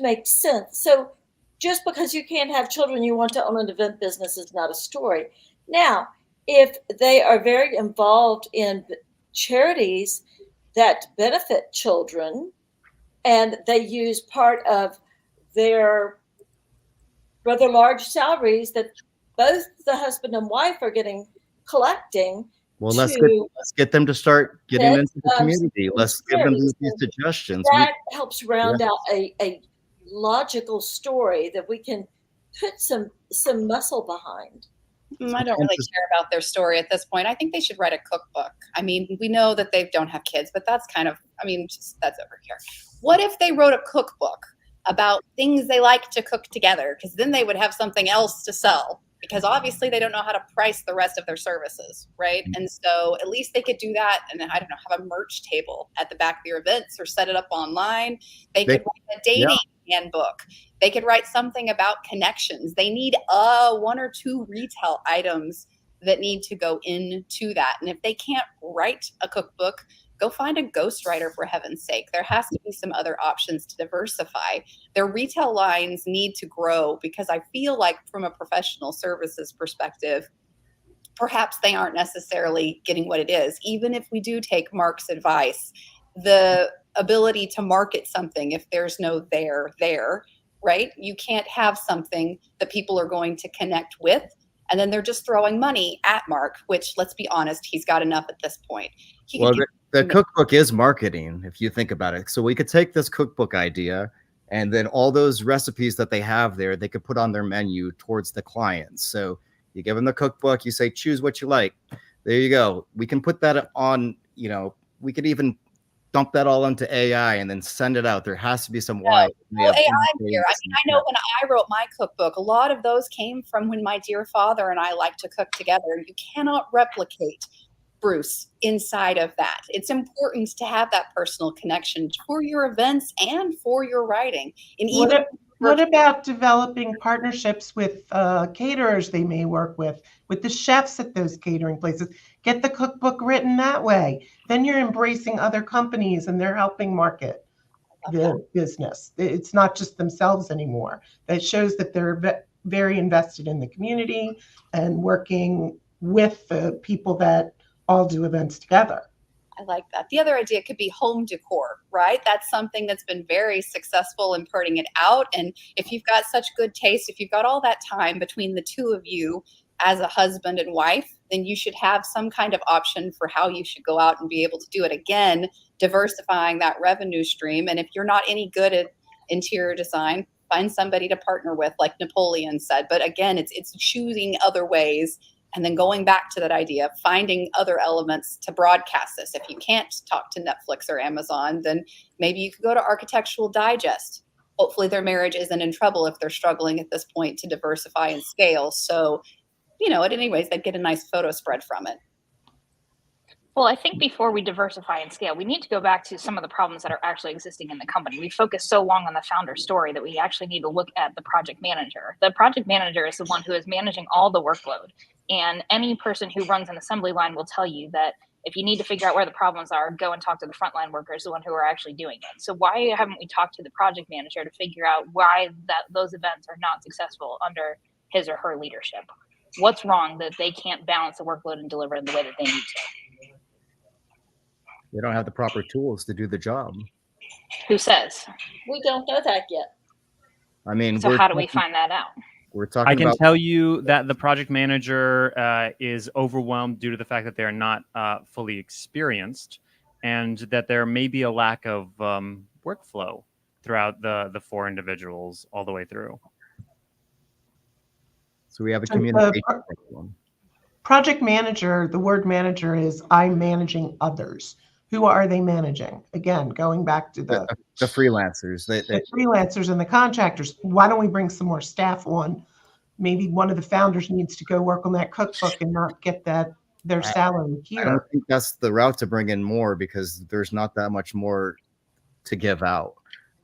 make sense. So just because you can't have children, you want to own an event business is not a story. Now, if they are very involved in charities that benefit children, and they use part of their rather large salaries that both the husband and wife are collecting. Well, let's get them to start getting into the community. Let's give them these suggestions. That helps round out a logical story that we can put some muscle behind. I don't really care about their story at this point. I think they should write a cookbook. I mean, we know that they don't have kids, but that's kind of, I mean, just, that's over here. What if they wrote a cookbook about things they like to cook together? Because then they would have something else to sell, because obviously they don't know how to price the rest of their services, right? And so at least they could do that, and I don't know, have a merch table at the back of your events or set it up online. They could write a dating handbook. They could write something about connections. They need 1 or 2 retail items that need to go into that. And if they can't write a cookbook, go find a ghostwriter, for heaven's sake. There has to be some other options to diversify. Their retail lines need to grow, because I feel like from a professional services perspective, perhaps they aren't necessarily getting what it is. Even if we do take Mark's advice, the ability to market something, if there's no there, right? You can't have something that people are going to connect with, and then they're just throwing money at Mark, which, let's be honest, he's got enough at this point. Well, the cookbook is marketing, if you think about it. So we could take this cookbook idea, and then all those recipes that they have there, they could put on their menu towards the clients. So you give them the cookbook, you say, choose what you like. There you go. We can put that on, you know, we could even dump that all into AI and then send it out. There has to be some AI here. I mean, I know when I wrote my cookbook, a lot of those came from when my dear father and I like to cook together. You cannot replicate Bruce inside of that. It's important to have that personal connection for your events and for your writing. And what about developing partnerships with caterers they may work with the chefs at those catering places? Get the cookbook written that way. Then you're embracing other companies and they're helping market the business. It's not just themselves anymore. That shows that they're very invested in the community and working with the people that all do events together. I like that. The other idea could be home decor, right? That's something that's been very successful in putting it out. And if you've got such good taste, if you've got all that time between the two of you as a husband and wife, then you should have some kind of option for how you should go out and be able to do it. Again, diversifying that revenue stream. And if you're not any good at interior design, find somebody to partner with, like Napoleon said. But again, it's choosing other ways. And then going back to that idea, finding other elements to broadcast this. If you can't talk to Netflix or Amazon, then maybe you could go to Architectural Digest. Hopefully their marriage isn't in trouble if they're struggling at this point to diversify and scale. So, you know, at any ways, they'd get a nice photo spread from it. Well, I think before we diversify and scale, we need to go back to some of the problems that are actually existing in the company. We focus so long on the founder story that we actually need to look at the project manager. The project manager is the one who is managing all the workload. And any person who runs an assembly line will tell you that if you need to figure out where the problems are, go and talk to the frontline workers, the one who are actually doing it. So why haven't we talked to the project manager to figure out why those events are not successful under his or her leadership? What's wrong that they can't balance the workload and deliver in the way that they need to? They don't have the proper tools to do the job. Who says? We don't know that yet. I mean, so how do we find that out? We're talking. I can tell you that the project manager is overwhelmed due to the fact that they're not fully experienced, and that there may be a lack of workflow throughout the 4 individuals all the way through. So we have a communication problem. project manager, the word manager is I'm managing others. Who are they managing? Again, going back to the freelancers, the freelancers and the contractors. Why don't we bring some more staff on? Maybe one of the founders needs to go work on that cookbook and not get their salary I don't here. think that's the route to bring in more, because there's not that much more to give out.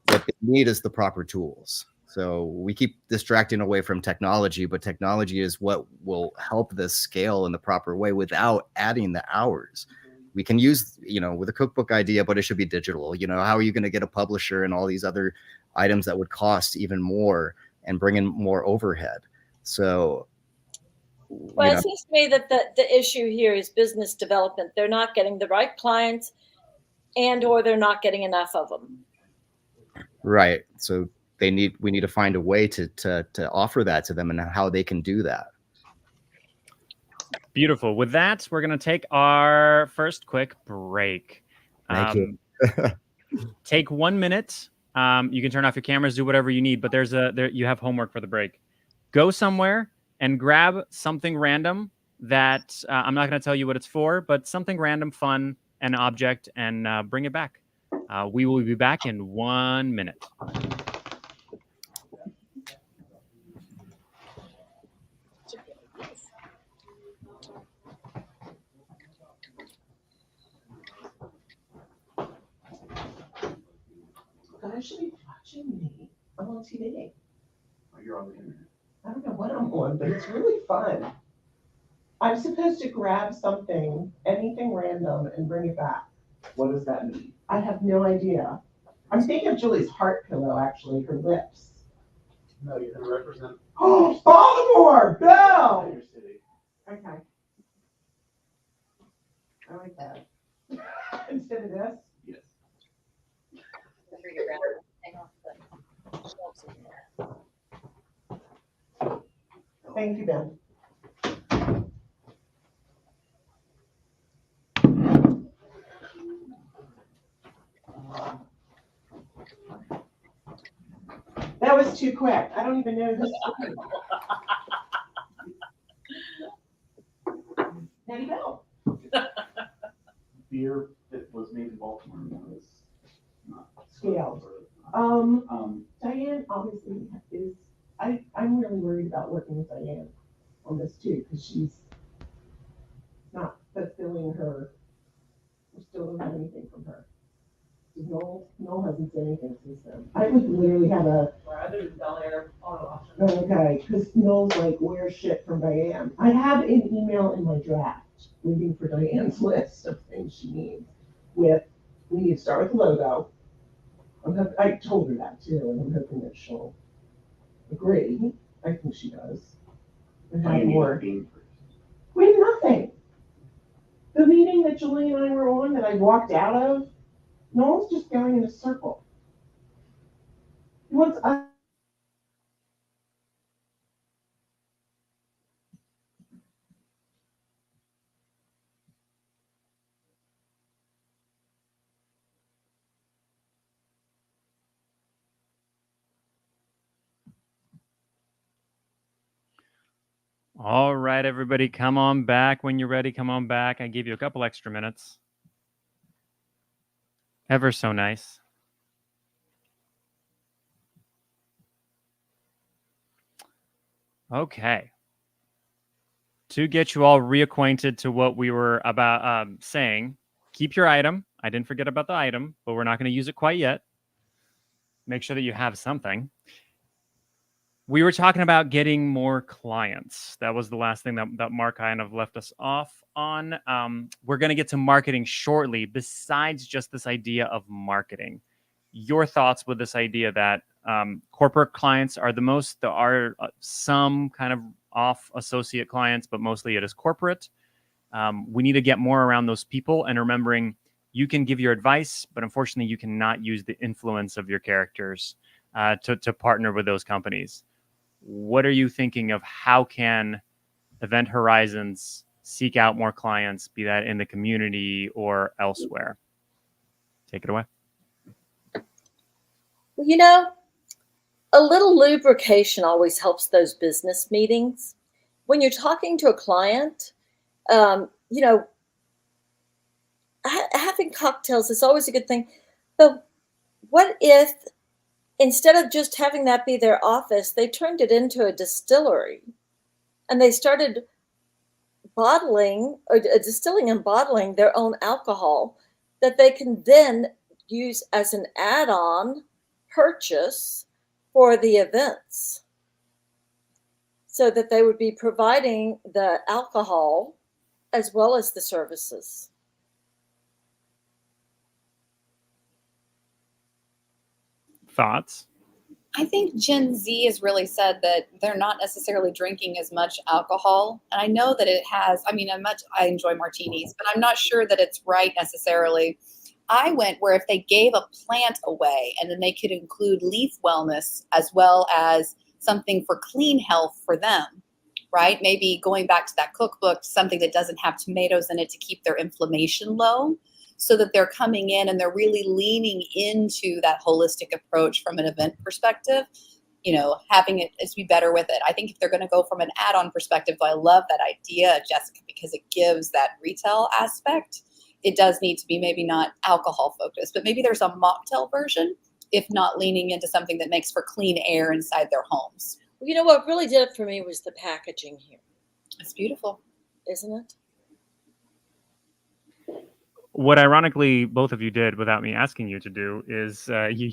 What they need is the proper tools. So we keep distracting away from technology, but technology is what will help this scale in the proper way without adding the hours. We can use, with a cookbook idea, but it should be digital. How are you going to get a publisher and all these other items that would cost even more and bring in more overhead? So, well, it seems to me that the issue here is business development. They're not getting the right clients, or they're not getting enough of them. Right. So we need to find a way to offer that to them and how they can do that. Beautiful. With that, we're going to take our first quick break. Thank you. Take 1 minute. You can turn off your cameras, do whatever you need, but you have homework for the break. Go somewhere and grab something random that I'm not going to tell you what it's for, but something random, fun, an object, and bring it back. We will be back in 1 minute. I should be watching me. I'm on TV. Oh, you're on the internet. I don't know what I'm on, but it's really fun. I'm supposed to grab something, anything random, and bring it back. What does that mean? I have no idea. I'm thinking of Julie's heart pillow, actually, her lips. No, you're going to represent. Oh, Baltimore! Bill! Your city. Okay. I like that. Instead of this? Yes. Thank you, Ben. That was too quick. I don't even know who's speaking. How do you know? Beer that was made in Baltimore was not Scaled. Diane obviously is. I'm really worried about working with Diane on this too, because she's not fulfilling her. We still don't have anything from her. Noel hasn't said anything since then. I would literally have a. Okay, because Noel's like, where's shit from Diane? I have an email in my draft waiting for Diane's list of things she needs. We need to start with the logo. I told her that too, and I'm hoping that she'll agree. I think she does. And have more. We have nothing. The meeting that Julie and I were on that I walked out of, Noel's just going in a circle. He wants us. All right, everybody, come on back. When you're ready, come on back. I gave you a couple extra minutes. Ever so nice. Okay. To get you all reacquainted to what we were about saying, keep your item. I didn't forget about the item, but we're not going to use it quite yet. Make sure that you have something. We were talking about getting more clients. That was the last thing that Mark kind of left us off on. We're going to get to marketing shortly, besides just this idea of marketing. Your thoughts with this idea that corporate clients are the most, there are some kind of off associate clients, but mostly it is corporate. We need to get more around those people and remembering you can give your advice, but unfortunately you cannot use the influence of your characters to partner with those companies. What are you thinking of how can Event Horizons seek out more clients, be that in the community or elsewhere? Take it away. You know, a little lubrication always helps those business meetings. When you're talking to a client, You know, having cocktails is always a good thing. But what if instead of just having that be their office, they turned it into a distillery and they started bottling or distilling and bottling their own alcohol that they can then use as an add-on purchase for the events, so that they would be providing the alcohol as well as the services. Thoughts? I think Gen Z has really said that they're not necessarily drinking as much alcohol. And I know that it has, I mean, I enjoy martinis, but I'm not sure that it's right necessarily. I went where if they gave a plant away and then they could include leaf wellness as well as something for clean health for them, right? Maybe going back to that cookbook, something that doesn't have tomatoes in it to keep their inflammation low, so that they're coming in and they're really leaning into that holistic approach from an event perspective, you know, having it is be better with it. I think if they're going to go from an add-on perspective, I love that idea, Jessica, because it gives that retail aspect. It does need to be maybe not alcohol focused, but maybe there's a mocktail version, if not leaning into something that makes for clean air inside their homes. You know, what really did it for me was the packaging here. It's beautiful, isn't it? What ironically both of you did without me asking you to do is you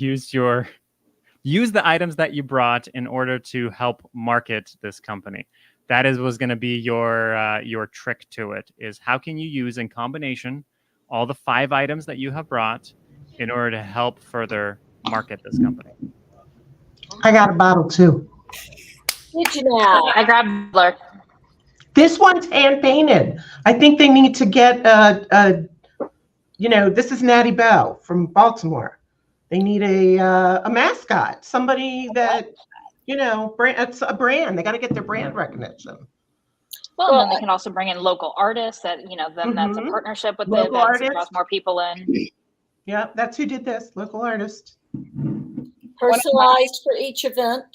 use the items that you brought in order to help market this company. That was going to be your trick to it, is how can you use in combination all the 5 items that you have brought in order to help further market this company. I got a bottle too. Did you now? I grabbed Blur. This one's hand painted. I think they need to get you know, this is Natty Bell from Baltimore. They need a mascot, somebody that, you know, it's a brand. They got to get their brand recognition. Well, and then they can also bring in local artists that, you know, then that's a partnership with Local the events artists. to draws more people in. Yeah, that's who did this, local artist. Personalized for each event.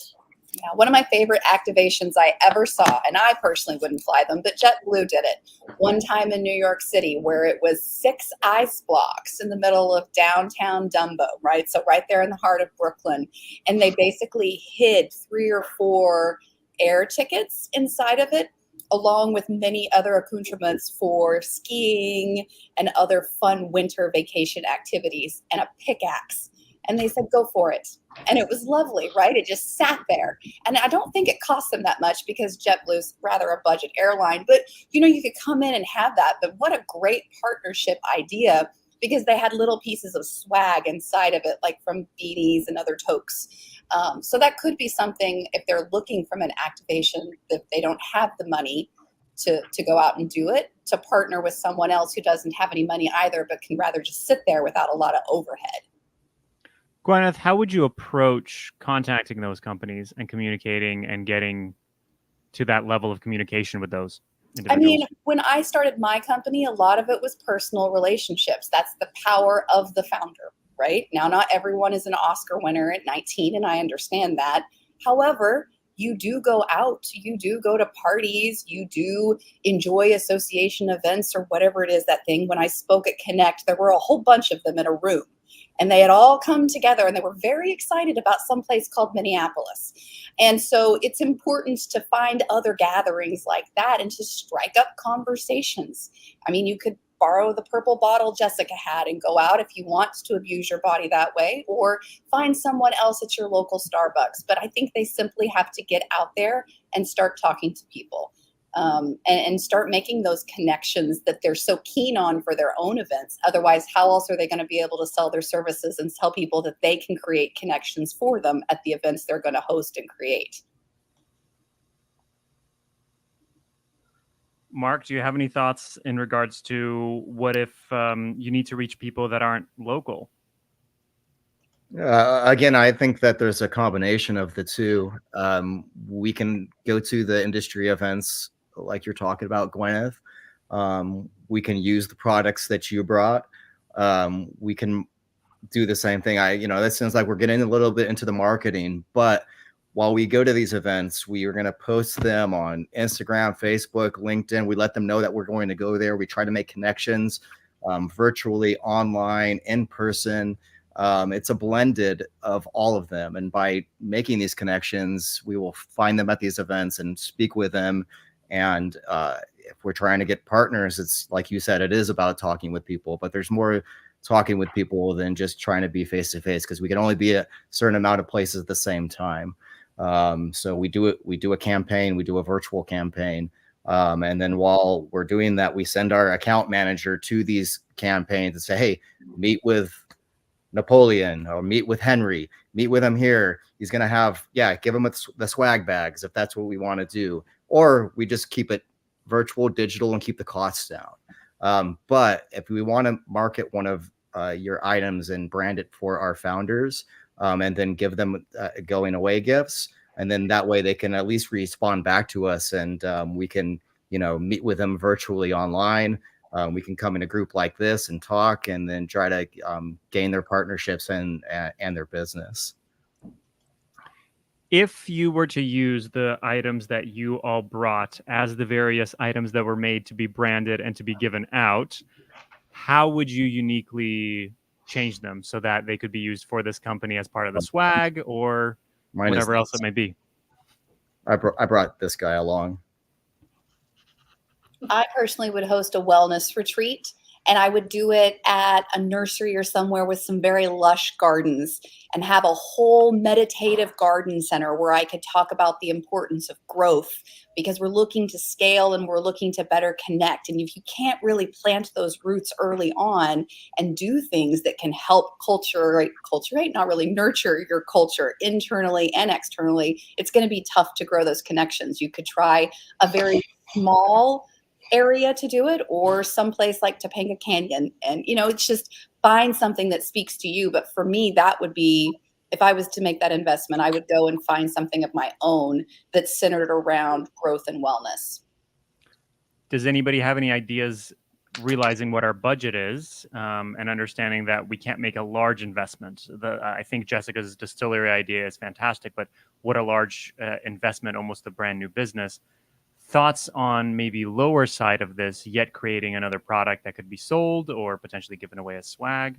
Yeah, one of my favorite activations I ever saw, and I personally wouldn't fly them, but JetBlue did it one time in New York City, where it was 6 ice blocks in the middle of downtown Dumbo, right? So right there in the heart of Brooklyn. And they basically hid 3 or 4 air tickets inside of it, along with many other accoutrements for skiing and other fun winter vacation activities, and a pickaxe. And they said, go for it. And it was lovely, right? It just sat there. And I don't think it cost them that much, because JetBlue's rather a budget airline. But, you know, you could come in and have that. But what a great partnership idea, because they had little pieces of swag inside of it, like from beanies and other toques. So that could be something, if they're looking from an activation, that they don't have the money to go out and do it, to partner with someone else who doesn't have any money either, but can rather just sit there without a lot of overhead. Gwyneth, how would you approach contacting those companies and communicating and getting to that level of communication with those individuals? I mean, when I started my company, a lot of it was personal relationships. That's the power of the founder, right? Now, not everyone is an Oscar winner at 19, and I understand that. However, you do go out, you do go to parties, you do enjoy association events or whatever it is, that thing. When I spoke at Connect, there were a whole bunch of them in a room. And they had all come together, and they were very excited about some place called Minneapolis. And so it's important to find other gatherings like that and to strike up conversations. I mean, you could borrow the purple bottle Jessica had and go out if you want to abuse your body that way, or find someone else at your local Starbucks. But I think they simply have to get out there and start talking to people. And start making those connections that they're so keen on for their own events. Otherwise, how else are they going to be able to sell their services and tell people that they can create connections for them at the events they're going to host and create? Mark, do you have any thoughts in regards to what if you need to reach people that aren't local? Again, I think that there's a combination of the two. We can go to the industry events like you're talking about, Gwyneth. We can use the products that you brought. We can do the same thing. You know, that sounds like we're getting a little bit into the marketing, but while we go to these events, we are going to post them on Instagram, Facebook, LinkedIn. We let them know that we're going to go there. We try to make connections virtually, online, in person. It's a blended of all of them. And by making these connections, we will find them at these events and speak with them. And if we're trying to get partners, it's like you said, it is about talking with people, but there's more talking with people than just trying to be face to face, because we can only be a certain amount of places at the same time. So we do a campaign, we do a virtual campaign. And then while we're doing that, we send our account manager to these campaigns and say, hey, meet with Napoleon or meet with Henry, meet with him here. He's going to have, give him the swag bags if that's what we want to do. Or we just keep it virtual, digital, and keep the costs down. But if we want to market one of your items and brand it for our founders, and then give them going away gifts, and then that way they can at least respond back to us, and we can, meet with them virtually online. We can come in a group like this and talk, and then try to gain their partnerships and their business. If you were to use the items that you all brought as the various items that were made to be branded and to be given out, how would you uniquely change them so that they could be used for this company as part of the swag or whatever else it may be? I brought this guy along. I personally would host a wellness retreat, and I would do it at a nursery or somewhere with some very lush gardens, and have a whole meditative garden center where I could talk about the importance of growth, because we're looking to scale and we're looking to better connect. And if you can't really plant those roots early on and do things that can help nurture your culture internally and externally, it's going to be tough to grow those connections. You could try a very small area to do it, or someplace like Topanga Canyon, and it's just find something that speaks to you. But for me, that would be, if I was to make that investment, I would go and find something of my own that's centered around growth and wellness. Does anybody have any ideas, realizing what our budget is, and understanding that we can't make a large investment? I think Jessica's distillery idea is fantastic, but what a large investment, almost a brand new business. Thoughts on maybe lower side of this, yet creating another product that could be sold or potentially given away as swag?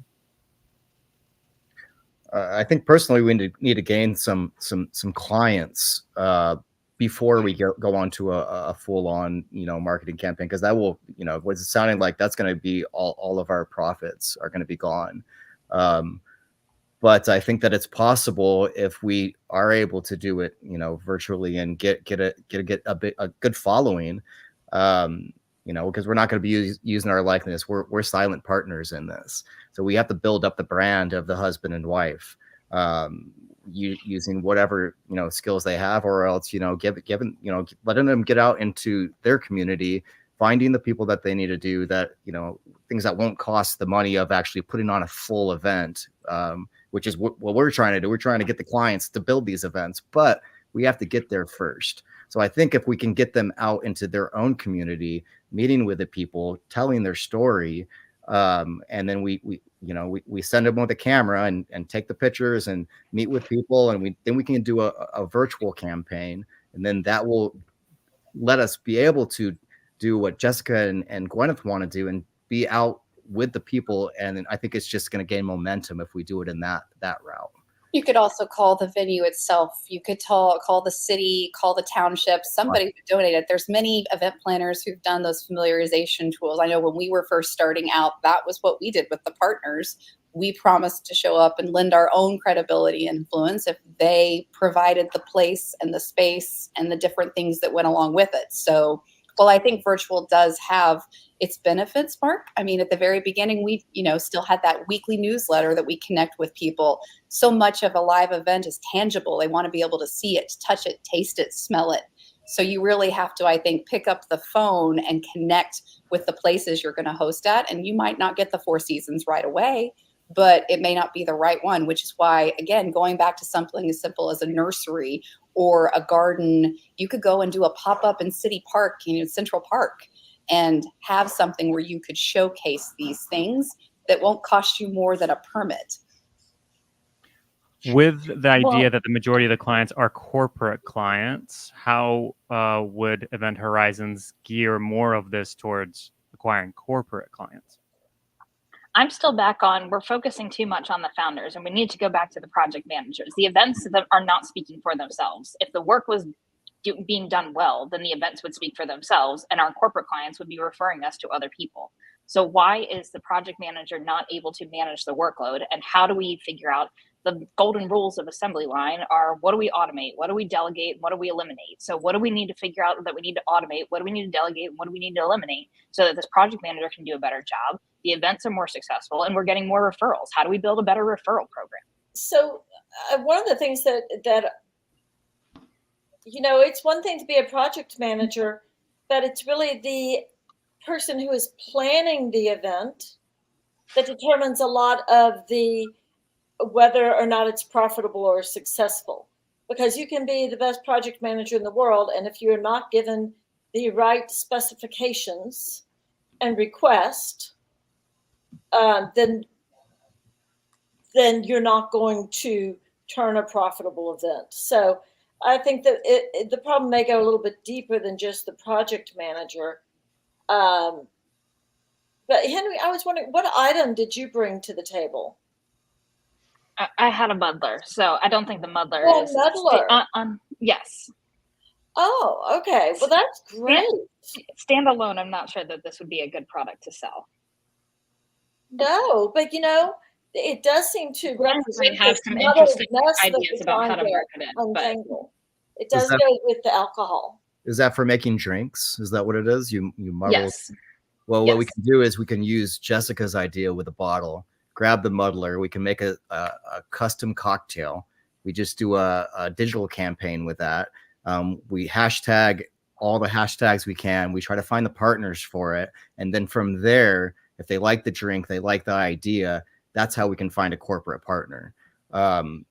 I think personally we need to gain some clients before we go on to a full on marketing campaign, because that will what's sounding like that's going to be all of our profits are going to be gone. But I think that it's possible if we are able to do it, virtually and get a good following, because we're not going to be using our likeness. We're silent partners in this, so we have to build up the brand of the husband and wife, using whatever skills they have, or else letting them get out into their community, finding the people that they need to do that, things that won't cost the money of actually putting on a full event. Which is what we're trying to do. We're trying to get the clients to build these events, but we have to get there first. So I think if we can get them out into their own community, meeting with the people, telling their story, and then we send them with a camera and take the pictures and meet with people, and we can do a virtual campaign, and then that will let us be able to do what Jessica and Gwyneth want to do and be out with the people. And I think it's just going to gain momentum if we do it in that route. You could also call the venue itself. You could call the city, call the township, somebody who donated. There's many event planners who've done those familiarization tools. I know when we were first starting out, that was what we did with the partners. We promised to show up and lend our own credibility and influence if they provided the place and the space and the different things that went along with it. So, well, I think virtual does have its benefits, Mark. I mean, at the very beginning, we, still had that weekly newsletter that we connect with people. So much of a live event is tangible. They want to be able to see it, touch it, taste it, smell it. So you really have to, I think, pick up the phone and connect with the places you're going to host at. And you might not get the Four Seasons right away, but it may not be the right one, which is why, again, going back to something as simple as a nursery or a garden, you could go and do a pop-up in City Park, Central Park, and have something where you could showcase these things that won't cost you more than a permit. With the idea Well- that the majority of the clients are corporate clients, how would Event Horizons gear more of this towards acquiring corporate clients? I'm still back on, we're focusing too much on the founders, and we need to go back to the project managers. The events that are not speaking for themselves. If the work was being done well, then the events would speak for themselves, and our corporate clients would be referring us to other people. So why is the project manager not able to manage the workload? And how do we figure out the golden rules of assembly line are, what do we automate? What do we delegate? What do we eliminate? So what do we need to figure out that we need to automate? What do we need to delegate? What do we need to eliminate so that this project manager can do a better job? The events are more successful and we're getting more referrals. How do we build a better referral program? So one of the things that it's one thing to be a project manager, but it's really the person who is planning the event that determines a lot of the whether or not it's profitable or successful. Because you can be the best project manager in the world, and if you're not given the right specifications and request, then you're not going to turn a profitable event. So I think that the problem may go a little bit deeper than just the project manager. But Henry, I was wondering, what item did you bring to the table? I had a muddler, so I don't think the muddler is. Muddler. Yes. Oh, okay. Well, that's great. Standalone, I'm not sure that this would be a good product to sell. No, but it does seem to represent have this some muddled interesting mess that ideas we're about how trying to market it, but untangle. It does that- go with the alcohol. Is that for making drinks? Is that what it is? You muddle. yes. Well, what we Yes. can do is we can use Jessica's idea with a bottle, grab the muddler. We can make a custom cocktail. We just do a digital campaign with that. We hashtag all the hashtags we can. We try to find the partners for it. And then from there, if they like the drink, they like the idea, that's how we can find a corporate partner. We'll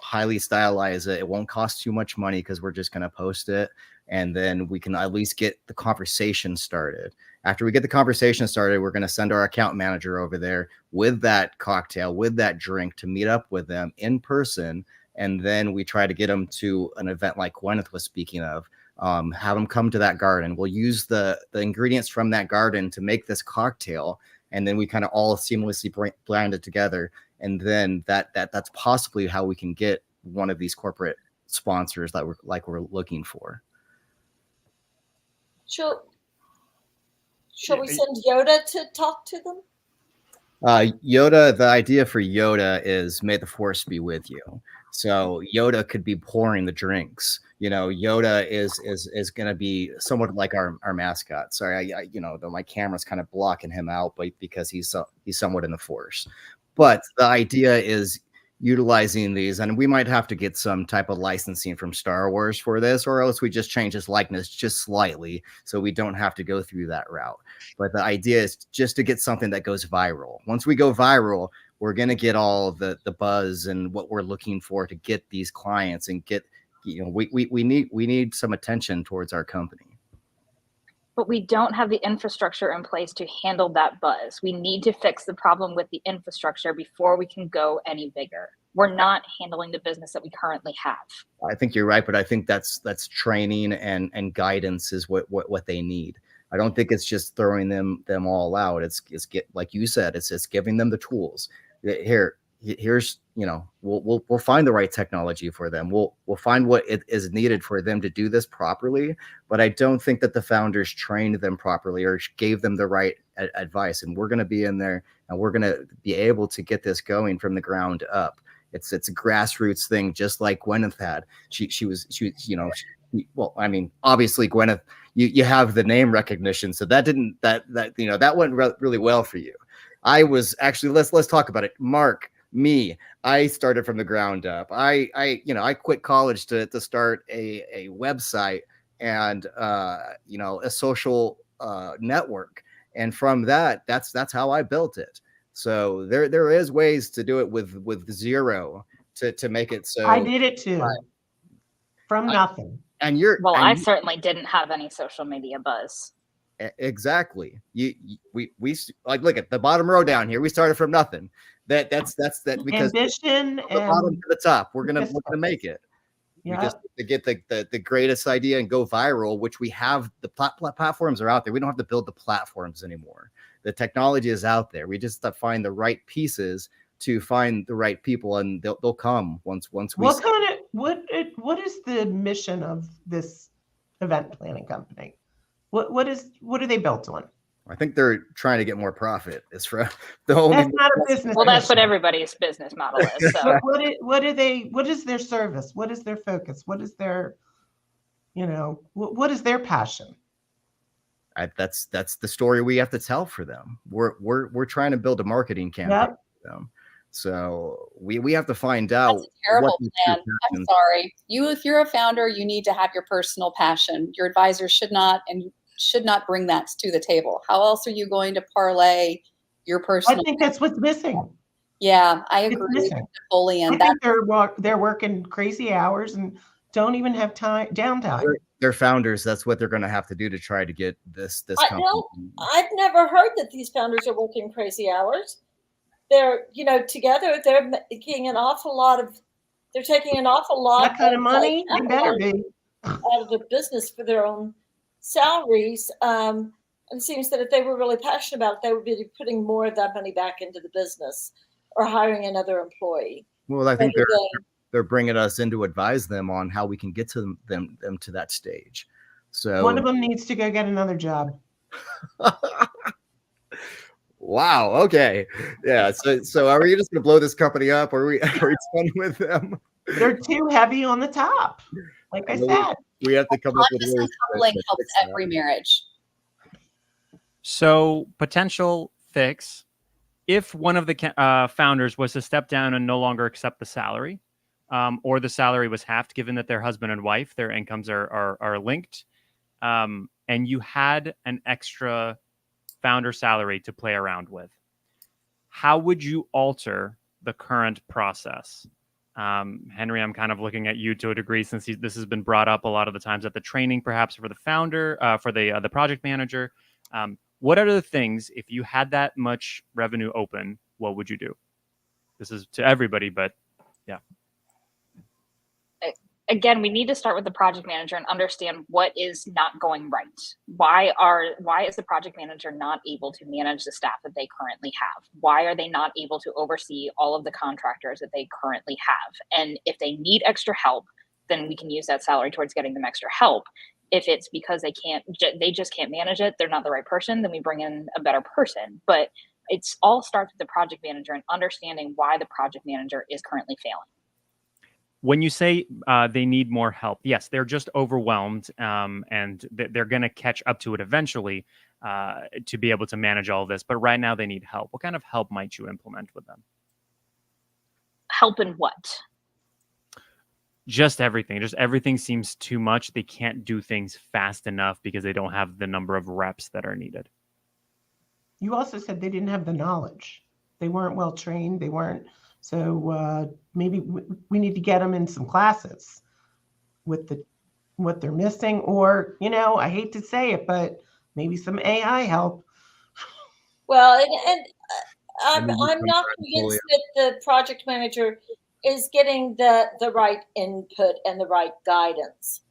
highly stylize it. It won't cost too much money because we're just going to post it. And then we can at least get the conversation started. After we get the conversation started, we're going to send our account manager over there with that cocktail, with that drink, to meet up with them in person. And then we try to get them to an event like Gwyneth was speaking of. Have them come to that garden. We'll use the ingredients from that garden to make this cocktail. And then we kind of all seamlessly blend it together. And then that's possibly how we can get one of these corporate sponsors that we're looking for. Shall we send Yoda to talk to them? Yoda, the idea for Yoda is may the force be with you. So Yoda could be pouring the drinks. Yoda is going to be somewhat like our mascot. Sorry, my camera's kind of blocking him out, but because he's somewhat in the force. But the idea is utilizing these, and we might have to get some type of licensing from Star Wars for this, or else we just change his likeness just slightly so we don't have to go through that route. But the idea is just to get something that goes viral. Once we go viral, we're going to get all the buzz and what we're looking for to get these clients and get, we need some attention towards our company. But we don't have the infrastructure in place to handle that buzz. We need to fix the problem with the infrastructure before we can go any bigger. We're not handling the business that we currently have. I think you're right, but I think that's training and guidance is what they need. I don't think it's just throwing them all out. It's like you said, it's giving them the tools. Here's we'll find the right technology for them. We'll find what it is needed for them to do this properly. But I don't think that the founders trained them properly or gave them the right advice. And we're going to be in there and we're going to be able to get this going from the ground up. It's a grassroots thing, just like Gwyneth had. She was obviously Gwyneth, you have the name recognition, so that went really well for you. I was actually, let's talk about it. Mark, me, I started from the ground up. I quit college to start a website and a social network, and from that's how I built it. So there is ways to do it with zero to make it so. I did it too, from nothing. And I certainly didn't have any social media buzz. Exactly. We like, look at the bottom row down here. We started from nothing. That's that because Ambition from the bottom and to the top, we're gonna discipline. make it. We Yeah. just have to get the greatest idea and go viral, which we have. The platforms are out there. We don't have to build the platforms anymore. The technology is out there. We just have to find the right pieces to find the right people, and they'll come once we. What is the mission of this event planning company? What are they built on? I think they're trying to get more profit. It's for the only. That's not a business. Well, that's what mission. everybody's business model is. So What is their service? What is their focus? What is their, what is their passion? That's the story we have to tell for them. We're trying to build a marketing campaign for them. So we have to find out. That's a terrible what these true plan. I'm passions- sorry. If you're a founder, you need to have your personal passion. Your advisor should not bring that to the table. How else are you going to parlay your I personal? think that's what's missing. Yeah, I It's agree missing. fully. I And that think they're working crazy hours and don't even have downtime. They're founders. That's what they're going to have to do to try to get this company. No, I've never heard that these founders are working crazy hours. They're, together, they're making an awful lot of, they're taking an awful lot That kind of money, they better be. out of the business for their own salaries. And it seems that if they were really passionate about it, they would be putting more of that money back into the business or hiring another employee. Well, I think rather they're bringing us in to advise them on how we can get to them to that stage. So One of them needs to go get another job. wow. Okay. Yeah. So are we just going to blow this company up, or are we done with them? They're too heavy on the top. Like I said. We have to come up with conscious ways uncoupling to helps fix that. every marriage. So potential fix: if one of the founders was to step down and no longer accept the salary, or the salary was halved, given that they're husband and wife, their incomes are linked, and you had an extra founder salary to play around with, how would you alter the current process? Henry, I'm kind of looking at you to a degree, since this has been brought up a lot of the times at the training, perhaps for the founder, for the project manager. What are the things, if you had that much revenue open, what would you do? This is to everybody, but yeah. again, we need to start with the project manager and understand what is not going right. Why is the project manager not able to manage the staff that they currently have? Why are they not able to oversee all of the contractors that they currently have? And if they need extra help, then we can use that salary towards getting them extra help. If it's because they just can't manage it, they're not the right person, then we bring in a better person. But it's all starts with the project manager and understanding why the project manager is currently failing. When you say they need more help, yes, they're just overwhelmed, and they're going to catch up to it eventually to be able to manage all of this. But right now they need help. What kind of help might you implement with them? Help in what? Just everything. Just everything seems too much. They can't do things fast enough because they don't have the number of reps that are needed. You also said they didn't have the knowledge. They weren't well trained. They weren't. So maybe we need to get them in some classes with what they're missing, or, I hate to say it, but maybe some AI help. Well, and I'm not convinced that the project manager is getting the right input and the right guidance,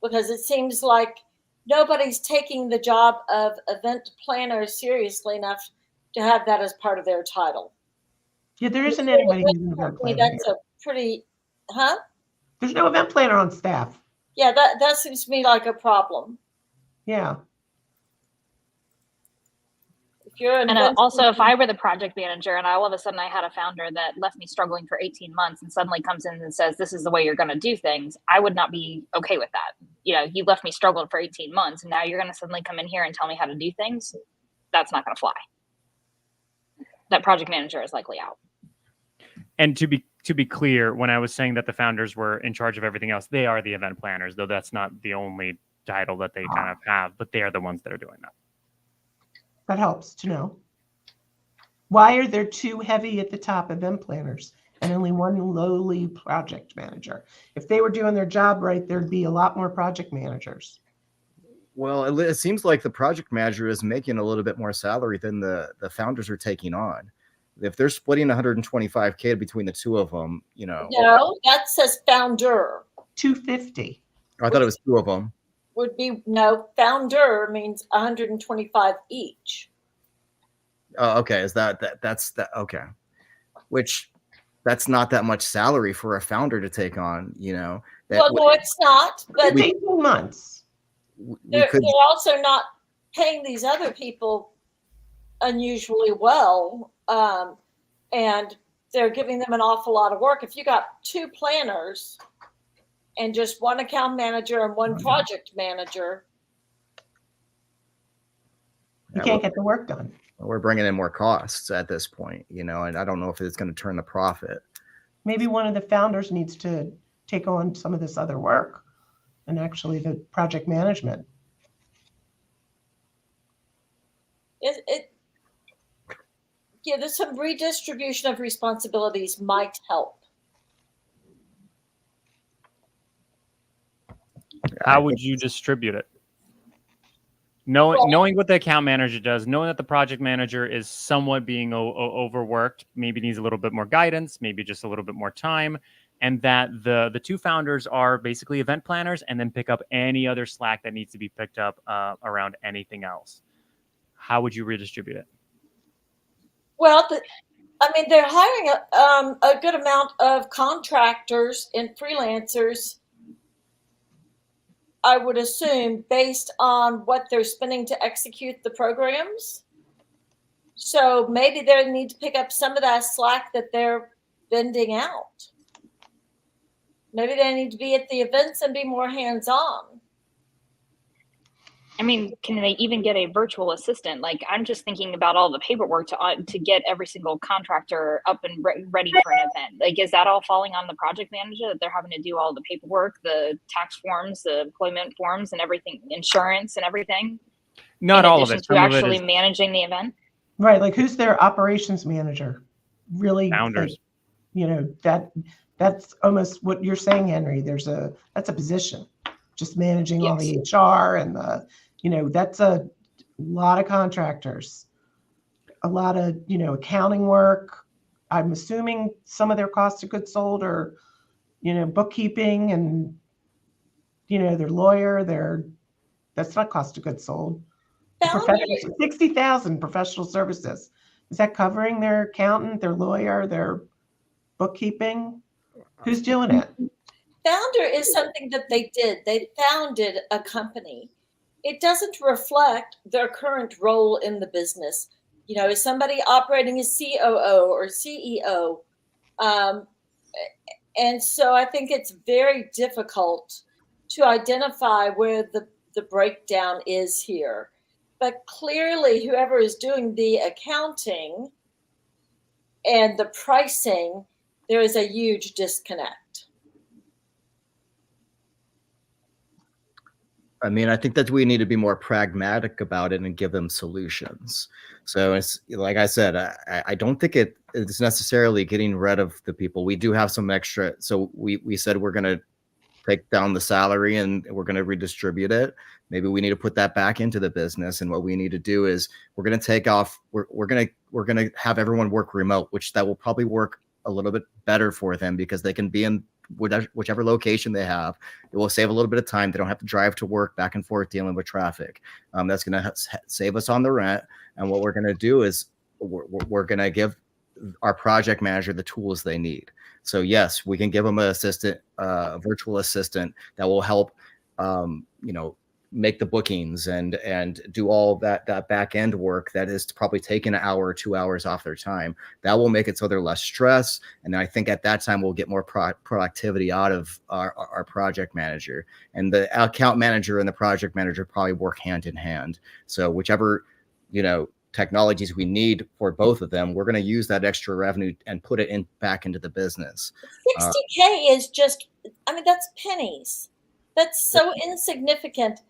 because it seems like nobody's taking the job of event planner seriously enough to have that as part of their title. Yeah, there isn't anybody who's an event planner. That's a pretty, There's no event planner on staff. Yeah, that seems to me like a problem. Yeah. If you're an And event also, if planner- I were the project manager and all of a sudden I had a founder that left me struggling for 18 months and suddenly comes in and says, this is the way you're going to do things, I would not be okay with that. You left me struggling for 18 months and now you're going to suddenly come in here and tell me how to do things. That's not going to fly. That project manager is likely out. And to be clear, when I was saying that the founders were in charge of everything else, they are the event planners, though that's not the only title that they kind of have, but they are the ones that are doing that. That helps to know. Why are there two heavy at the top event planners and only one lowly project manager? If they were doing their job right, there'd be a lot more project managers. Well, it seems like the project manager is making a little bit more salary than the founders are taking on. If they're splitting 125K between the two of them, you know, No, that says founder. 250. I thought it was two of them. Would be no, founder means 125 each. Oh, okay. Is that's that? Okay. Which that's not that much salary for a founder to take on, you know. That Well, no, it's not. But It's 18 months. we they're could also not paying these other people unusually well, and they're giving them an awful lot of work. If you got two planners and just one account manager and one project manager, You can't get the work done. we're bringing in more costs at this point, you know, and I don't know if it's going to turn the profit. Maybe one of the founders needs to take on some of this other work and actually the project management. yeah, there's some redistribution of responsibilities might help. How would you distribute it? Knowing what the account manager does, knowing that the project manager is somewhat being overworked, maybe needs a little bit more guidance, maybe just a little bit more time, and that the two founders are basically event planners and then pick up any other slack that needs to be picked up around anything else. How would you redistribute it? Well, I mean, they're hiring a good amount of contractors and freelancers, I would assume, based on what they're spending to execute the programs. So maybe they need to pick up some of that slack that they're bending out. Maybe they need to be at the events and be more hands-on. I mean, can they even get a virtual assistant? Like, I'm just thinking about all the paperwork to get every single contractor up and ready for an event. Like, is that all falling on the project manager, that they're having to do all the paperwork, the tax forms, the employment forms, and everything, insurance and everything? Not all of it. To actually managing the event. Right. Like, who's their operations manager? Really? Founders. Like, you know, that's almost what you're saying, Henry. That's a position, just managing all the HR and the, you know, that's a lot of contractors, a lot of, you know, accounting work. I'm assuming some of their cost of goods sold are, you know, bookkeeping and, you know, their lawyer, that's not cost of goods sold. 60,000 professional services. Is that covering their accountant, their lawyer, their bookkeeping? Who's doing it? Founder is something that they did. They founded a company. It doesn't reflect their current role in the business. You know, is somebody operating as COO or CEO? And so I think it's very difficult to identify where the breakdown is here. But clearly, whoever is doing the accounting and the pricing, there is a huge disconnect. I mean, I think that we need to be more pragmatic about it and give them solutions. So it's like I said, I don't think it's necessarily getting rid of the people. We do have some extra. So we said we're going to take down the salary and we're going to redistribute it. Maybe we need to put that back into the business. And what we need to do is we're going to take off. We're going to have everyone work remote, which that will probably work a little bit better for them because they can be in whichever location they have. It will save a little bit of time. They don't have to drive to work back and forth dealing with traffic. That's going to save us on the rent. And what we're going to do is we're going to give our project manager the tools they need. So yes, we can give them an assistant, a virtual assistant that will help, you know, make the bookings and do all that back end work that is probably taking an hour or 2 hours off their time. That will make it so they're less stressed. And I think at that time we'll get more productivity out of our project manager, and the account manager and the project manager probably work hand in hand. So whichever, you know, technologies we need for both of them, we're going to use that extra revenue and put it back into the business. 60K is just, I mean, that's pennies. That's so insignificant.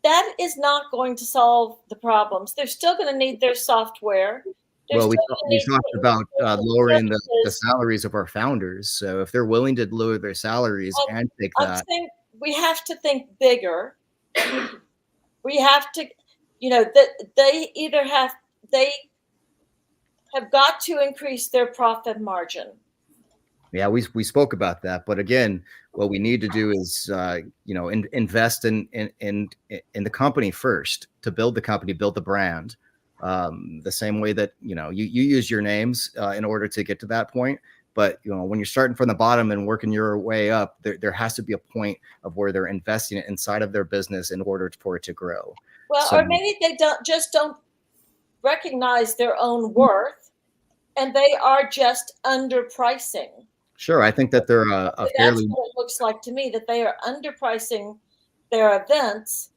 That is not going to solve the problems. They're still going to need their software. Well, we talked about lowering the salaries of our founders. So if they're willing to lower their salaries and take that. We have to think bigger. We have to, you know, that they either have, have got to increase their profit margin. Yeah, we spoke about that, but again, what we need to do is invest in the company first, to build the company, build the brand, the same way that you use your names in order to get to that point. But when you're starting from the bottom and working your way up, there has to be a point of where they're investing it inside of their business in order for it to grow. Well, So- or maybe they don't recognize their own worth, and they are just underpricing. Sure, I think that they're a That's fairly what it looks like to me, that they are underpricing their events.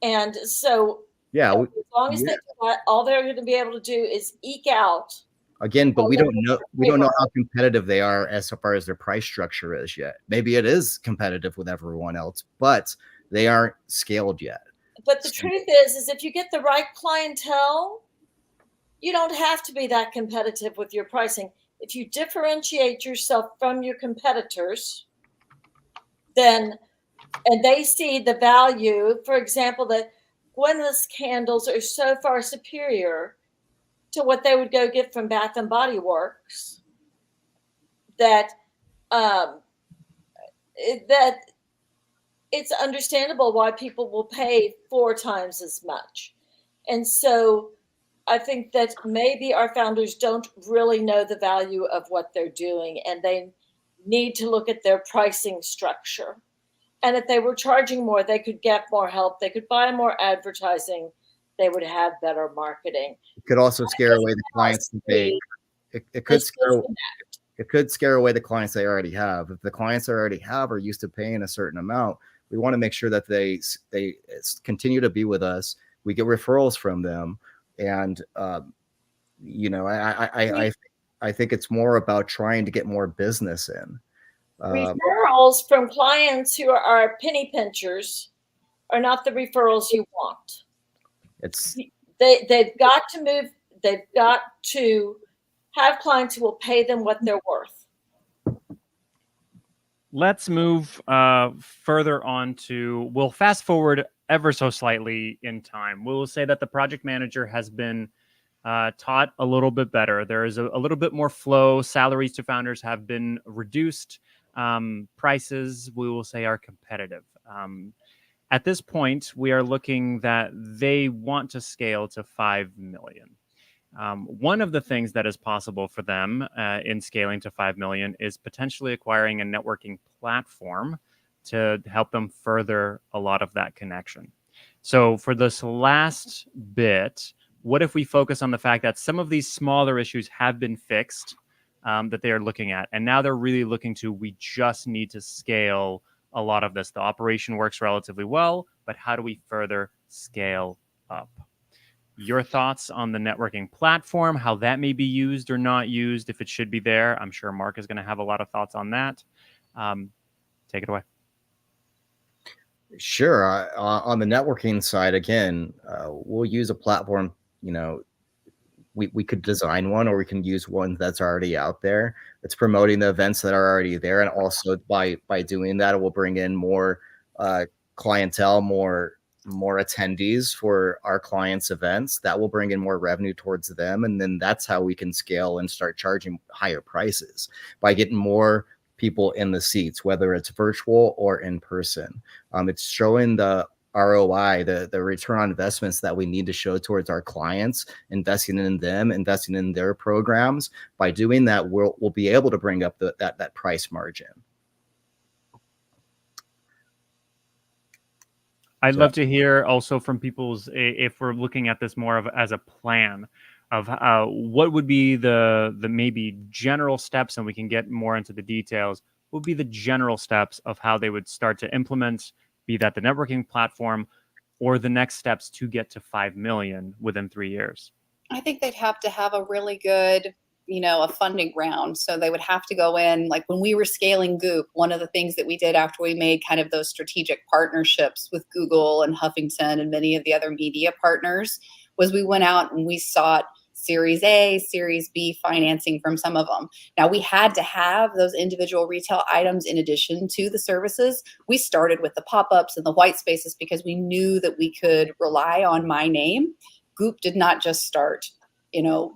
And so yeah. as long as they do that, all they're going to be able to do is eke out. Again, but we don't know how competitive they are as far as their price structure is yet. Maybe it is competitive with everyone else, but they aren't scaled yet. But the truth is if you get the right clientele, you don't have to be that competitive with your pricing. If you differentiate yourself from your competitors, then, and they see the value, for example, that Gwyneth's candles are so far superior to what they would go get from Bath and Body Works, that that it's understandable why people will pay 4 times as much. And so I think that maybe our founders don't really know the value of what they're doing, and they need to look at their pricing structure. And if they were charging more, they could get more help. They could buy more advertising. They would have better marketing. It could also scare away the clients that they. It could scare away the clients they already have. If the clients they already have are used to paying a certain amount, we want to make sure that they continue to be with us. We get referrals from them, and I think it's more about trying to get more business in. Referrals from clients who are penny pinchers are not the referrals you want. They've got to move. They've got to have clients who will pay them what they're worth. Let's move further on to, we'll fast forward ever so slightly in time. We'll say that the project manager has been taught a little bit better. There is a little bit more flow. Salaries to founders have been reduced. Prices, we will say, are competitive. At this point, we are looking that they want to scale to 5 million. One of the things that is possible for them in scaling to 5 million is potentially acquiring a networking platform to help them further a lot of that connection. So for this last bit, what if we focus on the fact that some of these smaller issues have been fixed that they are looking at, and now they're really looking to, we just need to scale a lot of this. The operation works relatively well, but how do we further scale up? Your thoughts on the networking platform, how that may be used or not used, if it should be there. I'm sure Mark is going to have a lot of thoughts on that. Take it away. Sure. On the networking side, again, we'll use a platform. We could design one, or we can use one that's already out there. It's promoting the events that are already there, and also by doing that, it will bring in more clientele, more attendees for our clients' events. That will bring in more revenue towards them, and then that's how we can scale and start charging higher prices by getting more people in the seats, whether it's virtual or in person. It's showing the ROI, the return on investments that we need to show towards our clients, investing in them, investing in their programs. By doing that, we'll be able to bring up that price margin. I'd love to hear also from people's, if we're looking at this more of as a plan of what would be the maybe general steps, and we can get more into the details, would be the general steps of how they would start to implement, be that the networking platform or the next steps to get to 5 million within 3 years. I think they'd have to have a really good, a funding round. So they would have to go in, like when we were scaling Goop, one of the things that we did after we made kind of those strategic partnerships with Google and Huffington and many of the other media partners, was we went out and we sought Series A, Series B financing from some of them. Now, we had to have those individual retail items in addition to the services. We started with the pop-ups and the white spaces because we knew that we could rely on my name. Goop did not just start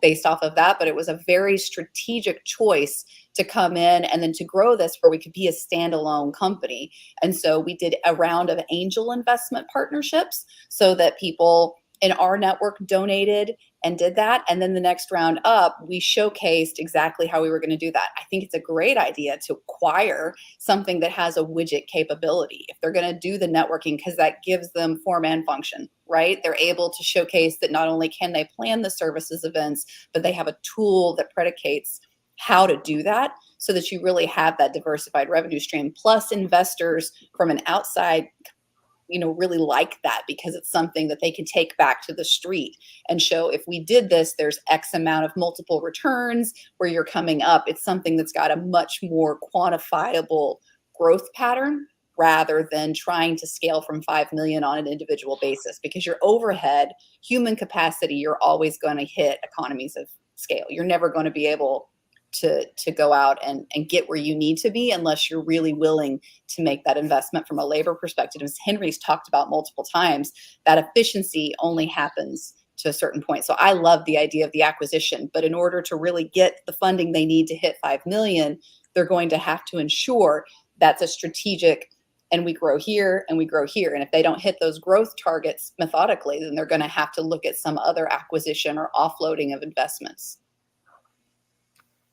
based off of that. But it was a very strategic choice to come in and then to grow this where we could be a standalone company. And so we did a round of angel investment partnerships so that people in our network donated and did that. And then the next round up, we showcased exactly how we were going to do that. I think it's a great idea to acquire something that has a widget capability if they're going to do the networking, because that gives them form and function, right? They're able to showcase that not only can they plan the services events, but they have a tool that predicates how to do that so that you really have that diversified revenue stream. Plus investors from an outside really like that because it's something that they can take back to the street and show, if we did this, there's X amount of multiple returns where you're coming up. It's something that's got a much more quantifiable growth pattern rather than trying to scale from 5 million on an individual basis, because your overhead, human capacity, you're always going to hit economies of scale. You're never going to be able to go out and get where you need to be unless you're really willing to make that investment from a labor perspective. As Henry's talked about multiple times, that efficiency only happens to a certain point. So I love the idea of the acquisition, but in order to really get the funding they need to hit 5 million, they're going to have to ensure that's a strategic, and we grow here and we grow here. And if they don't hit those growth targets methodically, then they're going to have to look at some other acquisition or offloading of investments.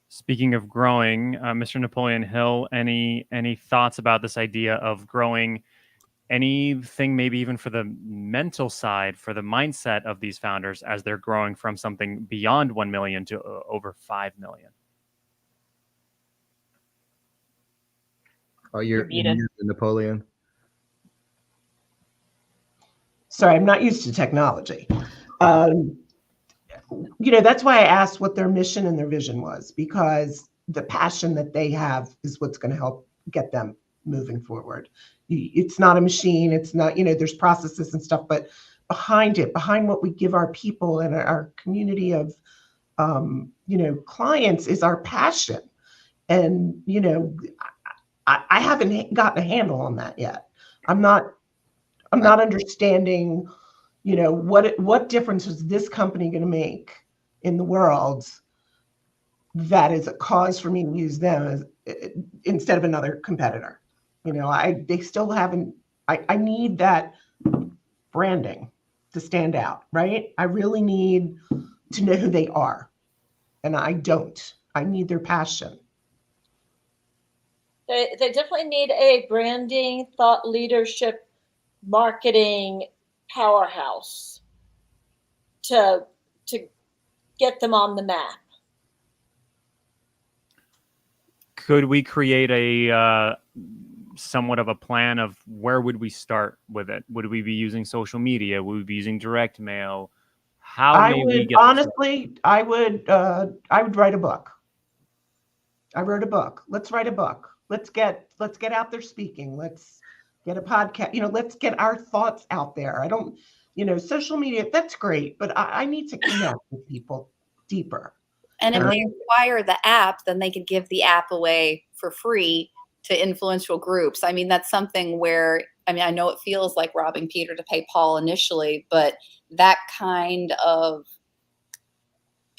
Speaking of growing, Mr. Napoleon Hill, any thoughts about this idea of growing anything, maybe even for the mental side, for the mindset of these founders as they're growing from something beyond 1 million to over 5 million? Oh, you're muted, Napoleon. Sorry, I'm not used to technology. That's why I asked what their mission and their vision was, because the passion that they have is what's going to help get them moving forward. It's not a machine. It's not, there's processes and stuff, but behind what we give our people and our community of, clients is our passion. And, I haven't gotten a handle on that yet. I'm not understanding, what difference is this company going to make in the world that is a cause for me to use them as instead of another competitor. They still haven't. I need that branding to stand out, right? I really need to know who they are, and I don't. I need their passion. They definitely need a branding, thought leadership, marketing powerhouse to get them on the map. Could we create a somewhat of a plan of where would we start with it? Would we be using social media? Would we be using direct mail? I would write a book. I wrote a book. Let's write a book. Let's get out there speaking. Let's get a podcast. Let's get our thoughts out there. I don't, social media, that's great, but I need to connect with people deeper. And if they acquire the app, then they could give the app away for free to influential groups. I mean, that's something where, I know it feels like robbing Peter to pay Paul initially, but that kind of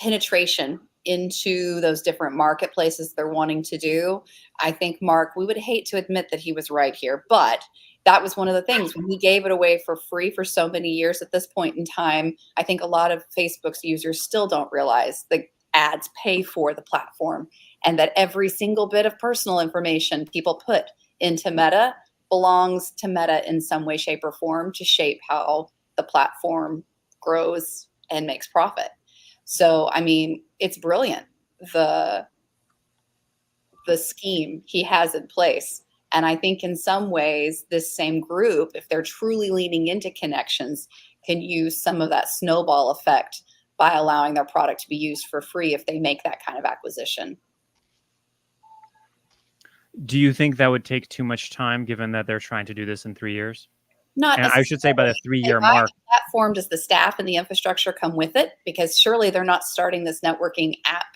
penetration into those different marketplaces they're wanting to do. I think, Mark, we would hate to admit that he was right here, but that was one of the things when he gave it away for free for so many years. At this point in time, I think a lot of Facebook's users still don't realize the ads pay for the platform, and that every single bit of personal information people put into Meta belongs to Meta in some way, shape, or form to shape how the platform grows and makes profit. So, it's brilliant, the scheme he has in place. And I think in some ways, this same group, if they're truly leaning into connections, can use some of that snowball effect by allowing their product to be used for free if they make that kind of acquisition. Do you think that would take too much time, given that they're trying to do this in 3 years? Not, and I should say by the 3-year mark. Platform, does the staff and the infrastructure come with it? Because surely they're not starting this networking app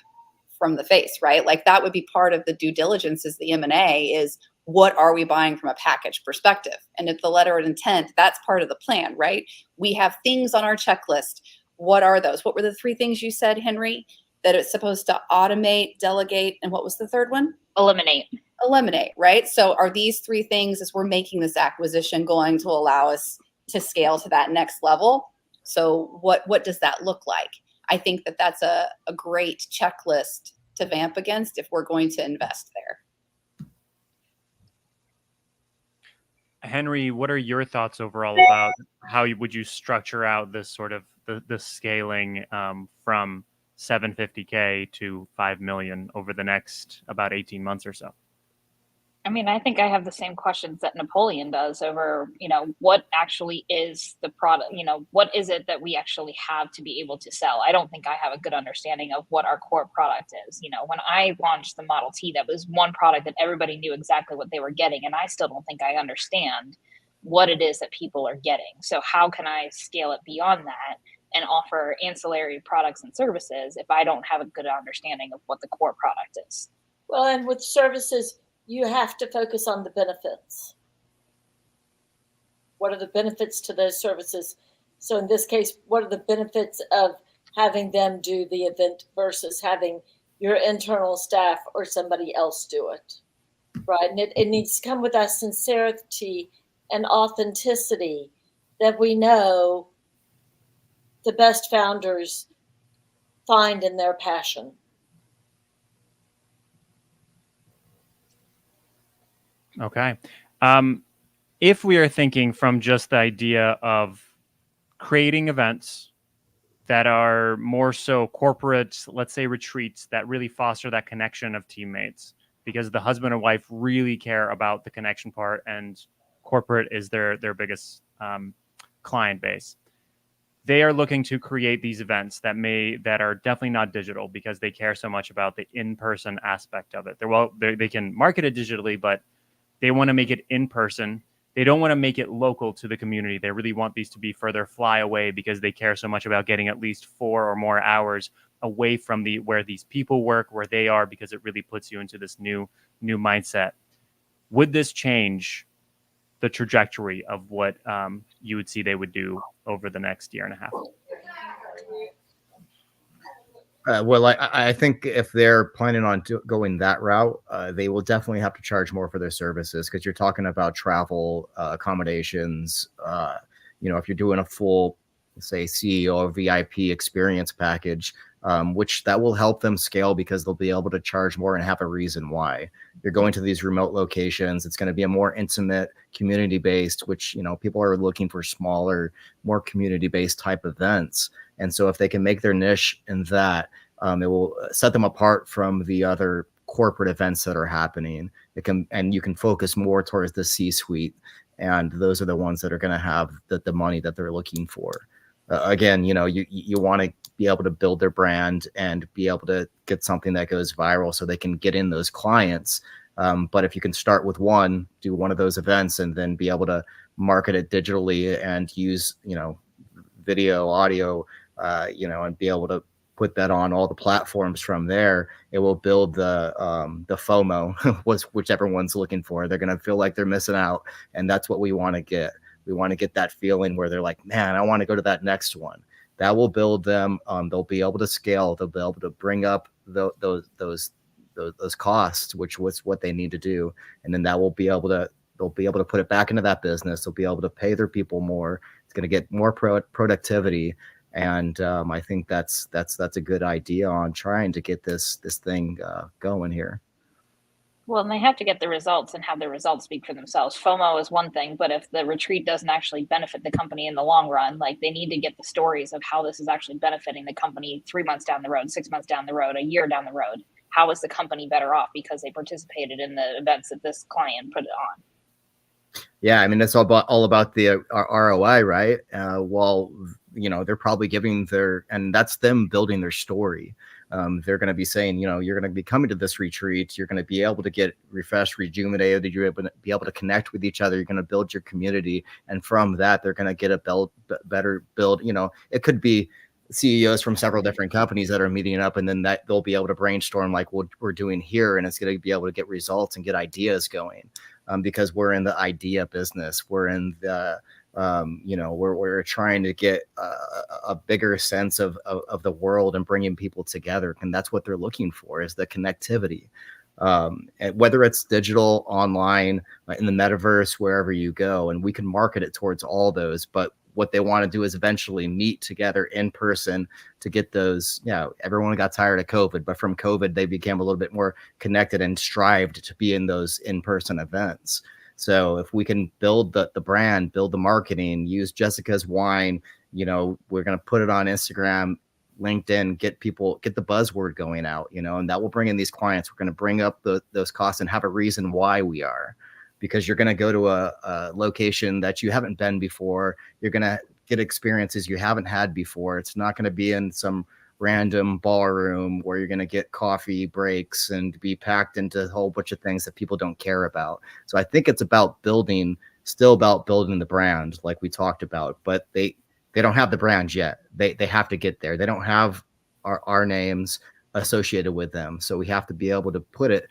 from the face, right? Like that would be part of the due diligence is the M&A is what are we buying from a package perspective? And if the letter of intent, that's part of the plan, right? We have things on our checklist. What are those? What were the 3 things you said, Henry? That it's supposed to automate, delegate, and what was the third one? Eliminate. Eliminate, right? So are these 3 things, as we're making this acquisition, going to allow us to scale to that next level? So what does that look like? I think that that's a great checklist to vamp against if we're going to invest there. Henry, what are your thoughts overall about how would you structure out this sort of the scaling from 750K to 5 million over the next about 18 months or so? I mean, I think I have the same questions that Napoleon does over, what actually is the product, what is it that we actually have to be able to sell? I don't think I have a good understanding of what our core product is. When I launched the Model T, that was one product that everybody knew exactly what they were getting. And I still don't think I understand what it is that people are getting. So how can I scale it beyond that and offer ancillary products and services if I don't have a good understanding of what the core product is? Well, and with services, you have to focus on the benefits. What are the benefits to those services? So in this case, what are the benefits of having them do the event versus having your internal staff or somebody else do it, right? And it needs to come with that sincerity and authenticity that we know the best founders find in their passion. Okay. If we are thinking from just the idea of creating events that are more so corporate, let's say retreats that really foster that connection of teammates, because the husband and wife really care about the connection part, and corporate is their biggest client base. They are looking to create these events that are definitely not digital because they care so much about the in-person aspect of it. They can market it digitally, but they want to make it in person. They don't want to make it local to the community. They really want these to be further fly away because they care so much about getting at least 4 or more hours away from where these people work, where they are, because it really puts you into this new mindset. Would this change the trajectory of what you would see they would do over the next year and a half? Well, I think if they're planning on going that route, they will definitely have to charge more for their services, because you're talking about travel, accommodations. If you're doing a full, say, CEO or VIP experience package, which that will help them scale because they'll be able to charge more and have a reason why. You're going to these remote locations. It's going to be a more intimate, community-based, which, people are looking for smaller, more community-based type events. And so if they can make their niche in that, it will set them apart from the other corporate events that are happening. And you can focus more towards the C-suite. And those are the ones that are going to have the money that they're looking for. Again, you want to be able to build their brand and be able to get something that goes viral so they can get in those clients. But if you can start with do one of those events and then be able to market it digitally and use, video, audio, and be able to put that on all the platforms from there, it will build the FOMO, whichever one's looking for. They're going to feel like they're missing out. And that's what we want to get. We want to get that feeling where they're like, man, I want to go to that next one. That will build them. They'll be able to scale. They'll be able to bring up those costs, which was what they need to do. And then they'll be able to put it back into that business. They'll be able to pay their people more. It's going to get more productivity. And I think that's a good idea on trying to get this thing going here. Well, and they have to get the results and have the results speak for themselves. FOMO is one thing, but if the retreat doesn't actually benefit the company in the long run, like they need to get the stories of how this is actually benefiting the company 3 months down the road, 6 months down the road, a year down the road. How is the company better off because they participated in the events that this client put it on? Yeah, I mean, it's all about the ROI, right? Well, they're probably giving and that's them building their story. They're going to be saying, you're going to be coming to this retreat. You're going to be able to get refreshed, rejuvenated. You're going to be able to connect with each other. You're going to build your community. And from that, they're going to get a better build. It could be CEOs from several different companies that are meeting up, and then that they'll be able to brainstorm like what we're doing here. And it's going to be able to get results and get ideas going. Because we're in the idea business. We're in the We're trying to get a bigger sense of the world and bringing people together, and that's what they're looking for, is the connectivity. And whether it's digital, online, in the metaverse, wherever you go, and we can market it towards all those. But what they want to do is eventually meet together in person to get those. Everyone got tired of COVID, but from COVID, they became a little bit more connected and strived to be in those in-person events. So if we can build the brand, build the marketing, use Jessica's Wine, we're going to put it on Instagram, LinkedIn, get the buzzword going out, and that will bring in these clients. We're going to bring up those costs and have a reason why we are, because you're going to go to a location that you haven't been before. You're going to get experiences you haven't had before. It's not going to be in some random ballroom where you're going to get coffee breaks and be packed into a whole bunch of things that people don't care about. So I think it's about building the brand, like we talked about, but they don't have the brand yet. They have to get there. They don't have our names associated with them. So we have to be able to put it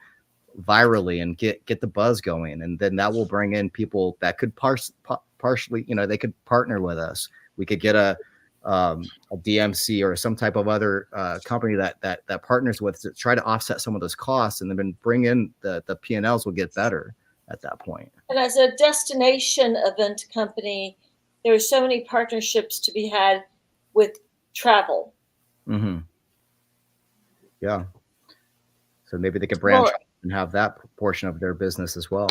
virally and get the buzz going. And then that will bring in people that could partially, they could partner with us. We could get a DMC or some type of other company that partners with to try to offset some of those costs, and then bring in the P&Ls will get better at that point. And as a destination event company, there are so many partnerships to be had with travel. Mm-hmm. Yeah. So maybe they could branch and have that portion of their business as well.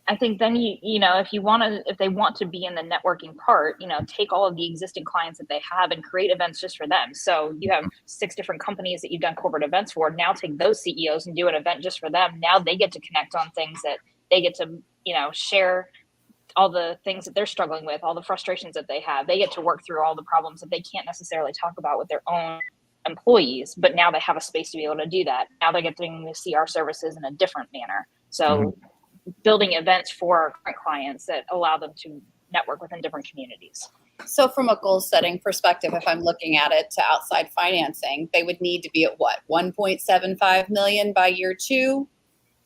I think then if they want to be in the networking part, take all of the existing clients that they have and create events just for them. So you have 6 different companies that you've done corporate events for. Now take those CEOs and do an event just for them. Now they get to connect on things that they get to, share all the things that they're struggling with, all the frustrations that they have. They get to work through all the problems that they can't necessarily talk about with their own employees, but now they have a space to be able to do that. Now they're getting to see our services in a different manner. So building events for our current clients that allow them to network within different communities. So from a goal setting perspective, if I'm looking at it to outside financing, they would need to be at what? 1.75 million by year 2,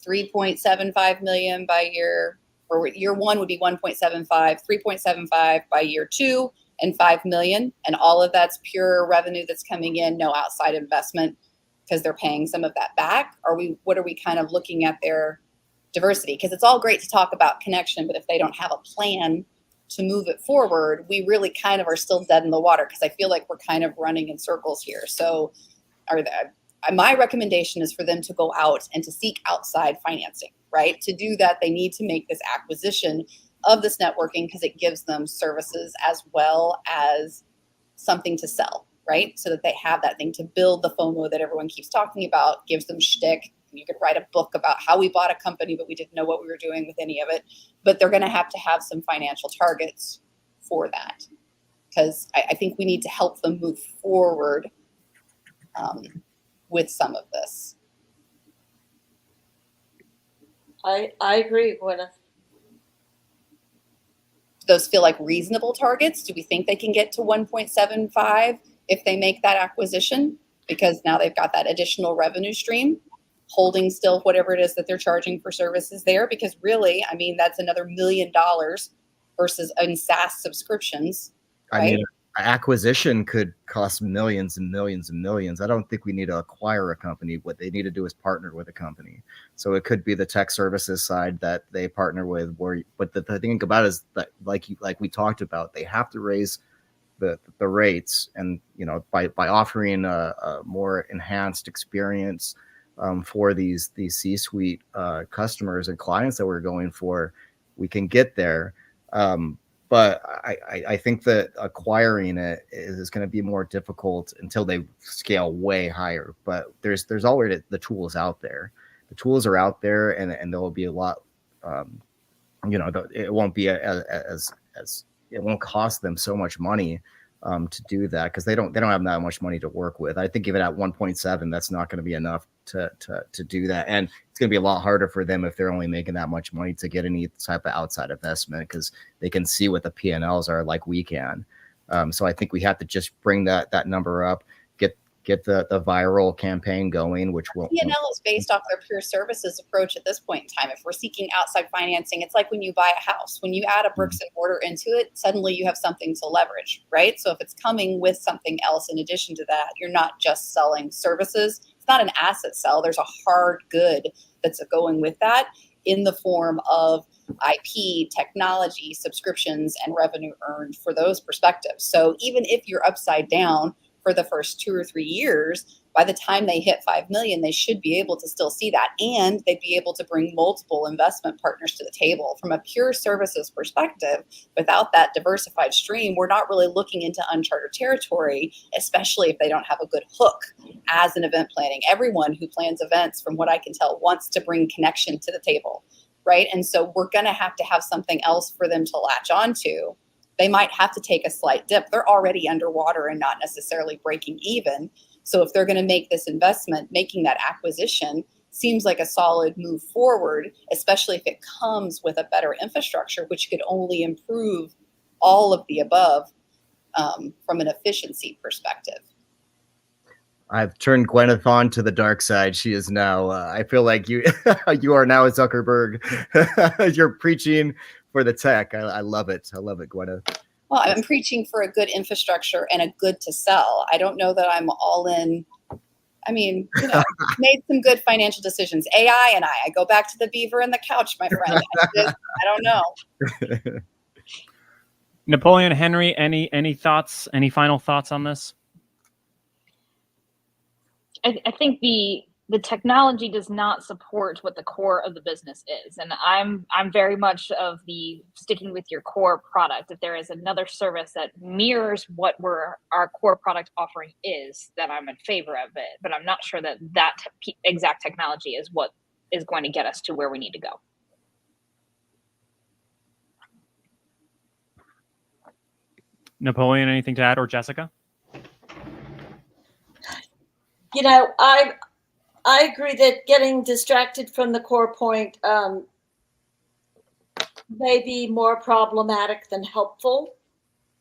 3.75 million by year 1 would be 1.75, 3.75 by year 2, and 5 million. And all of that's pure revenue that's coming in, no outside investment, because they're paying some of that back. What are we kind of looking at their diversity? Because it's all great to talk about connection, but if they don't have a plan to move it forward, we really kind of are still dead in the water, because I feel like we're kind of running in circles here. So my recommendation is for them to go out and to seek outside financing, right? To do that, they need to make this acquisition of this networking, because it gives them services as well as something to sell, right? So that they have that thing to build the FOMO that everyone keeps talking about, gives them shtick. You could write a book about how we bought a company, but we didn't know what we were doing with any of it. But they're going to have some financial targets for that, because I think we need to help them move forward with some of this. I agree, Gwyneth. Those feel like reasonable targets? Do we think they can get to 1.75 if they make that acquisition? Because now they've got that additional revenue stream, holding still whatever it is that they're charging for services there. Because really, I mean, that's another $1 million versus in SaaS subscriptions. Right? I mean, acquisition could cost millions and millions and millions. I don't think we need to acquire a company. What they need to do is partner with a company. So it could be the tech services side that they partner with. But the thing about it is that, like we talked about, they have to raise the rates, and by offering a more enhanced experience for these C-suite customers and clients that we're going for, we can get there. But I think that acquiring it is going to be more difficult until they scale way higher. But there's already the tools out there. The tools are out there, and there will be a lot. It won't be as it won't cost them so much money to do that, because they don't have that much money to work with. I think even at 1.7, that's not going to be enough to do that, and it's going to be a lot harder for them if they're only making that much money to get any type of outside investment, because they can see what the P&Ls are like we can. So I think we have to just bring that number up, get the viral campaign going, which will P&L is based off their pure services approach at this point in time. If we're seeking outside financing, it's like when you buy a house. When you add a bricks and mortar into it, suddenly you have something to leverage, right? So if it's coming with something else in addition to that, you're not just selling services. It's not an asset sell. There's a hard good that's going with that in the form of IP, technology, subscriptions, and revenue earned for those perspectives. So even if you're upside down for the first 2 or 3 years, by the time they hit 5 million, they should be able to still see that. And they'd be able to bring multiple investment partners to the table. From a pure services perspective, without that diversified stream, we're not really looking into uncharted territory, especially if they don't have a good hook as an event planning. Everyone who plans events, from what I can tell, wants to bring connection to the table, right? And so we're going to have something else for them to latch onto. They might have to take a slight dip. They're already underwater and not necessarily breaking even. So if they're going to make this investment, making that acquisition seems like a solid move forward, especially if it comes with a better infrastructure, which could only improve all of the above from an efficiency perspective. I've turned Gwyneth on to the dark side. She is now, I feel like you you are now a Zuckerberg. You're preaching for the tech. I love it. I love it, Gwyneth. Well, I'm preaching for a good infrastructure and a good to sell. I don't know that I'm all in. I mean, made some good financial decisions. AI and I go back to the beaver and the couch, my friend. I don't know. Napoleon, Henry, any thoughts? Any final thoughts on this? I think the technology does not support what the core of the business is, and I'm very much of the sticking with your core product. If there is another service that mirrors what our core product offering is, then I'm in favor of it. But I'm not sure that exact technology is what is going to get us to where we need to go. Napoleon, anything to add, or Jessica? You know, I agree that getting distracted from the core point may be more problematic than helpful.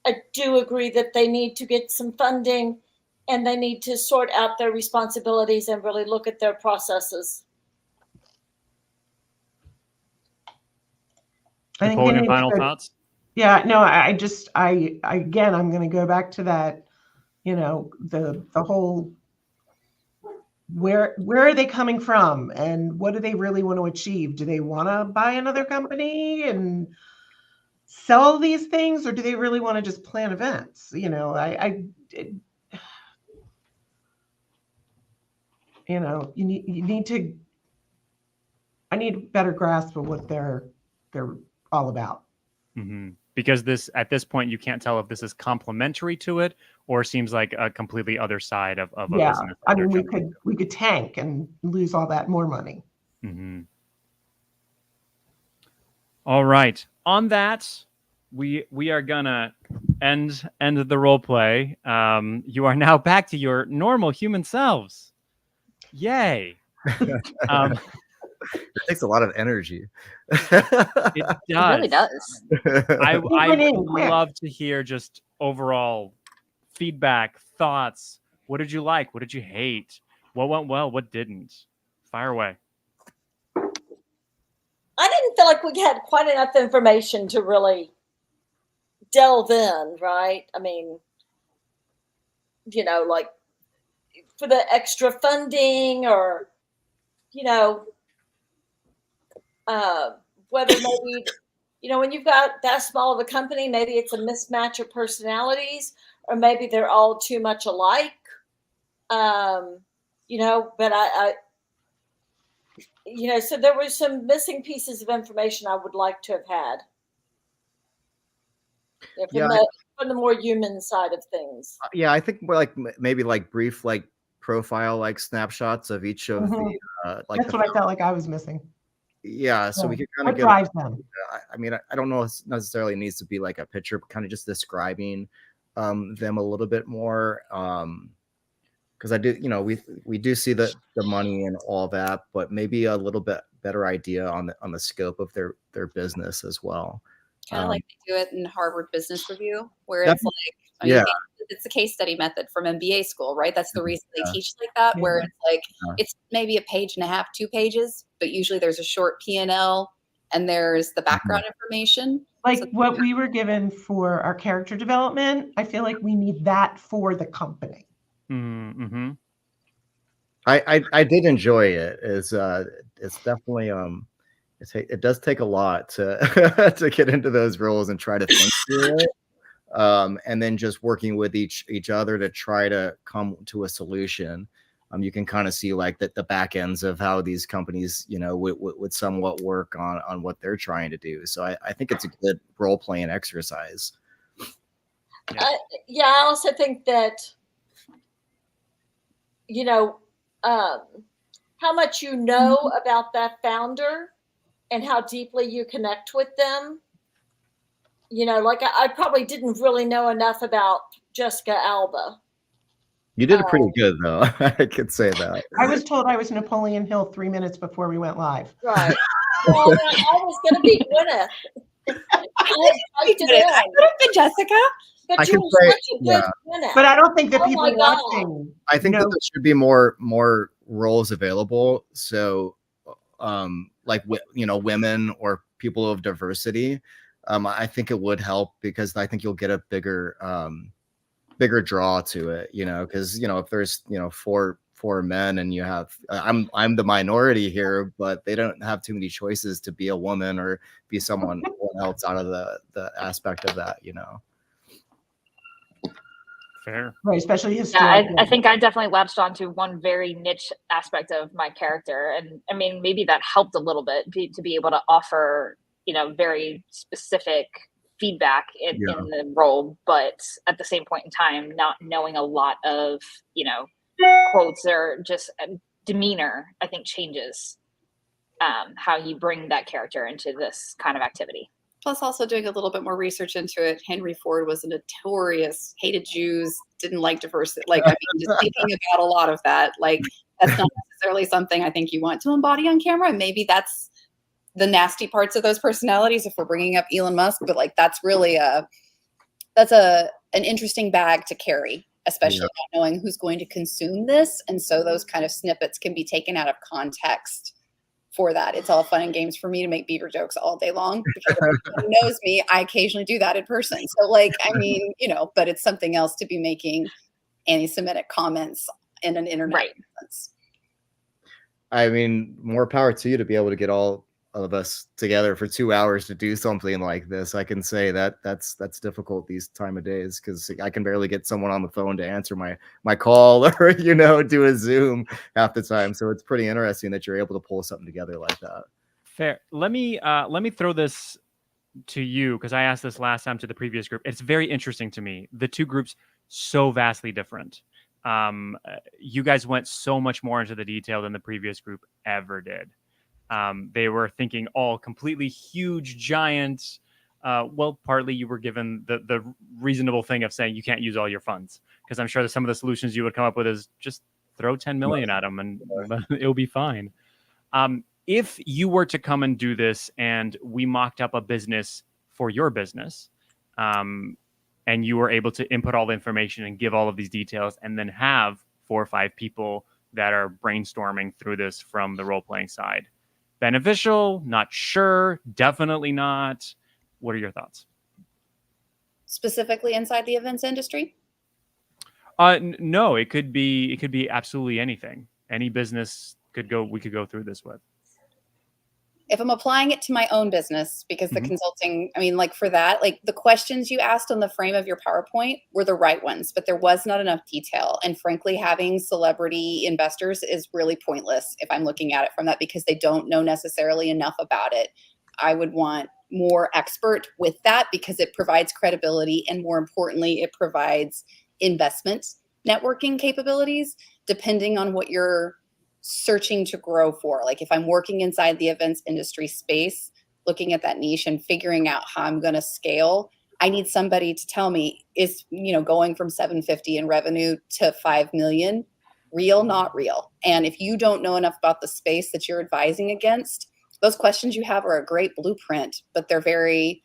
I do agree that they need to get some funding and they need to sort out their responsibilities and really look at their processes. Napoleon, final thoughts? Yeah, no, again, I'm going to go back to that, the whole, where are they coming from and what do they really want to achieve? Do they want to buy another company and sell these things, or do they really want to just plan events? I need a better grasp of what they're all about. Mm-hmm. Because at this point, you can't tell if this is complementary to it or seems like a completely other side of a business. I mean, we could tank and lose all that more money. Mm-hmm. All right. On that, we are gonna end the role play. You are now back to your normal human selves. Yay! It takes a lot of energy. It does. It really does. I would love to hear just overall feedback, thoughts. What did you like? What did you hate? What went well? What didn't? Fire away. I didn't feel like we had quite enough information to really delve in, right? I mean, like for the extra funding or, whether maybe, when you've got that small of a company, maybe it's a mismatch of personalities, or maybe they're all too much alike. But so there were some missing pieces of information I would like to have had. From the more human side of things. Yeah, I think more like maybe like brief, like profile, like snapshots of each of the that's what I felt like I was missing. Yeah, so we could kind of get drives them. I mean, I don't know if it necessarily needs to be like a picture, but kind of just describing them a little bit more. Because I do, we do see the money and all that, but maybe a little bit better idea on the scope of their business as well. Kind of like they do it in Harvard Business Review, where it's like, it's the case study method from MBA school, right? That's the reason they Yeah. teach like that, where Yeah. it's like Yeah. it's maybe a page and a half, 2 pages, but usually there's a short P&L and there's the background information. Like what we were given for our character development, I feel like we need that for the company. Mm-hmm. I did enjoy it. It's definitely it does take a lot to to get into those roles and try to think through it. And then just working with each other to try to come to a solution. You can kind of see like the back ends of how these companies, you know, would somewhat work on what they're trying to do. So I think it's a good role playing exercise. Yeah, I also think that, you know, how much you know about that founder and how deeply you connect with them. You know, like I probably didn't really know enough about Jessica Alba. You did pretty good though. I could say that. I was told I was Napoleon Hill 3 minutes before we went live. Right. Well, I was going to be Gwyneth. I typed it in. I could have been Jessica. But I you could were say- such a good yeah. Gwyneth. But I don't think that Oh people my God. watching. I think that know. there should be more roles available. So, like you know, women or people of diversity. I think it would help because I think you'll get a bigger draw to it. You know, because you know if there's four men and you have I'm the minority here, but they don't have too many choices to be a woman or be someone else out of the aspect of that. You know. Fair. Right, especially Yeah, historically. I think I definitely latched onto one very niche aspect of my character, and I mean maybe that helped a little bit to be able to offer very specific feedback in the role, but at the same point in time, not knowing a lot of quotes or just demeanor, I think changes how you bring that character into this kind of activity. Plus, also doing a little bit more research into it. Henry Ford was a notorious, hated Jews, didn't like diversity. Like, I mean, just thinking about a lot of that. Like, that's not necessarily something I think you want to embody on camera. And maybe that's the nasty parts of those personalities. If we're bringing up Elon Musk, but like, that's really an interesting bag to carry, especially not knowing who's going to consume this. And so those kind of snippets can be taken out of context. For that, it's all fun and games for me to make beaver jokes all day long because everyone who knows me, I occasionally do that in person. So like, I mean, but it's something else to be making anti-Semitic comments in an internet sense. I mean, more power to you to be able to get all of us together for 2 hours to do something like this. I can say that's difficult these time of days because I can barely get someone on the phone to answer my call or do a Zoom half the time. So it's pretty interesting that you're able to pull something together like that. Fair. Let me throw this to you because I asked this last time to the previous group. It's very interesting to me. The two groups so vastly different. You guys went so much more into the detail than the previous group ever did. They were thinking all completely huge, giant. Well, partly you were given the reasonable thing of saying you can't use all your funds because I'm sure that some of the solutions you would come up with is just throw 10 million at them and it'll be fine. If you were to come and do this and we mocked up a business for your business, and you were able to input all the information and give all of these details and then have 4 or 5 people that are brainstorming through this from the role-playing side. Beneficial? Not sure. Definitely not. What are your thoughts? Specifically inside the events industry? No, it could be absolutely anything. Any business we could go through this with. If I'm applying it to my own business, because the consulting, I mean, like for that, like the questions you asked on the frame of your PowerPoint were the right ones, but there was not enough detail. And frankly, having celebrity investors is really pointless if I'm looking at it from that because they don't know necessarily enough about it. I would want more expert with that because it provides credibility and more importantly, it provides investment networking capabilities depending on what you're searching to grow for. Like if I'm working inside the events industry space, looking at that niche and figuring out how I'm going to scale, I need somebody to tell me is, going from 750 in revenue to 5 million, real, not real. And if you don't know enough about the space that you're advising against, those questions you have are a great blueprint, but they're very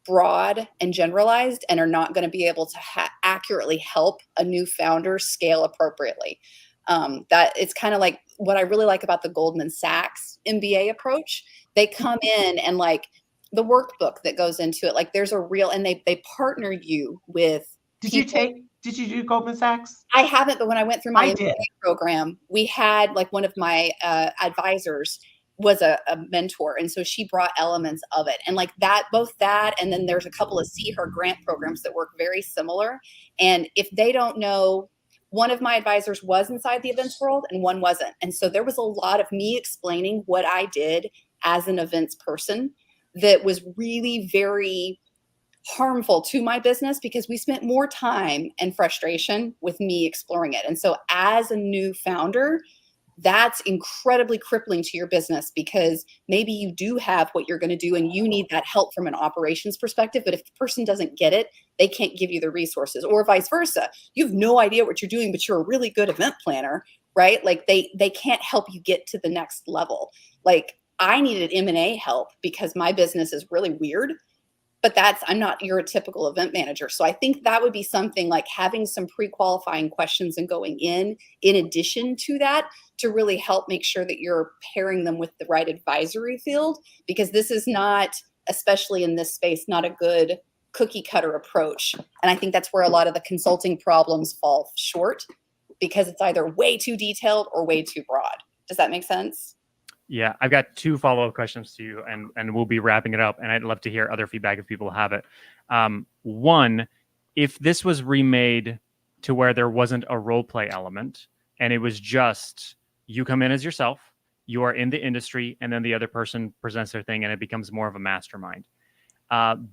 broad and generalized and are not going to be able to accurately help a new founder scale appropriately. That it's kind of like what I really like about the Goldman Sachs MBA approach. They come in and like the workbook that goes into it, like there's a real, and they partner you with. Did you do Goldman Sachs? I haven't, but when I went through my I did. MBA program, we had like one of my advisors was a mentor. And so she brought elements of it and like that, both that, and then there's a couple of See Her grant programs that work very similar. And if they don't know, one of my advisors was inside the events world and one wasn't. And so there was a lot of me explaining what I did as an events person that was really very harmful to my business because we spent more time and frustration with me exploring it. And so as a new founder, that's incredibly crippling to your business because maybe you do have what you're going to do and you need that help from an operations perspective. But if the person doesn't get it, they can't give you the resources, or vice versa. You have no idea what you're doing, but you're a really good event planner, right? Like they can't help you get to the next level. Like I needed M&A help because my business is really weird. But I'm not your typical event manager. So I think that would be something like having some pre-qualifying questions and going in addition to that, to really help make sure that you're pairing them with the right advisory field, because this is not, especially in this space, not a good cookie cutter approach. And I think that's where a lot of the consulting problems fall short because it's either way too detailed or way too broad. Does that make sense? Yeah, I've got 2 follow-up questions to you, and we'll be wrapping it up. And I'd love to hear other feedback if people have it. One, if this was remade to where there wasn't a role play element, and it was just you come in as yourself, you are in the industry, and then the other person presents their thing, and it becomes more of a mastermind.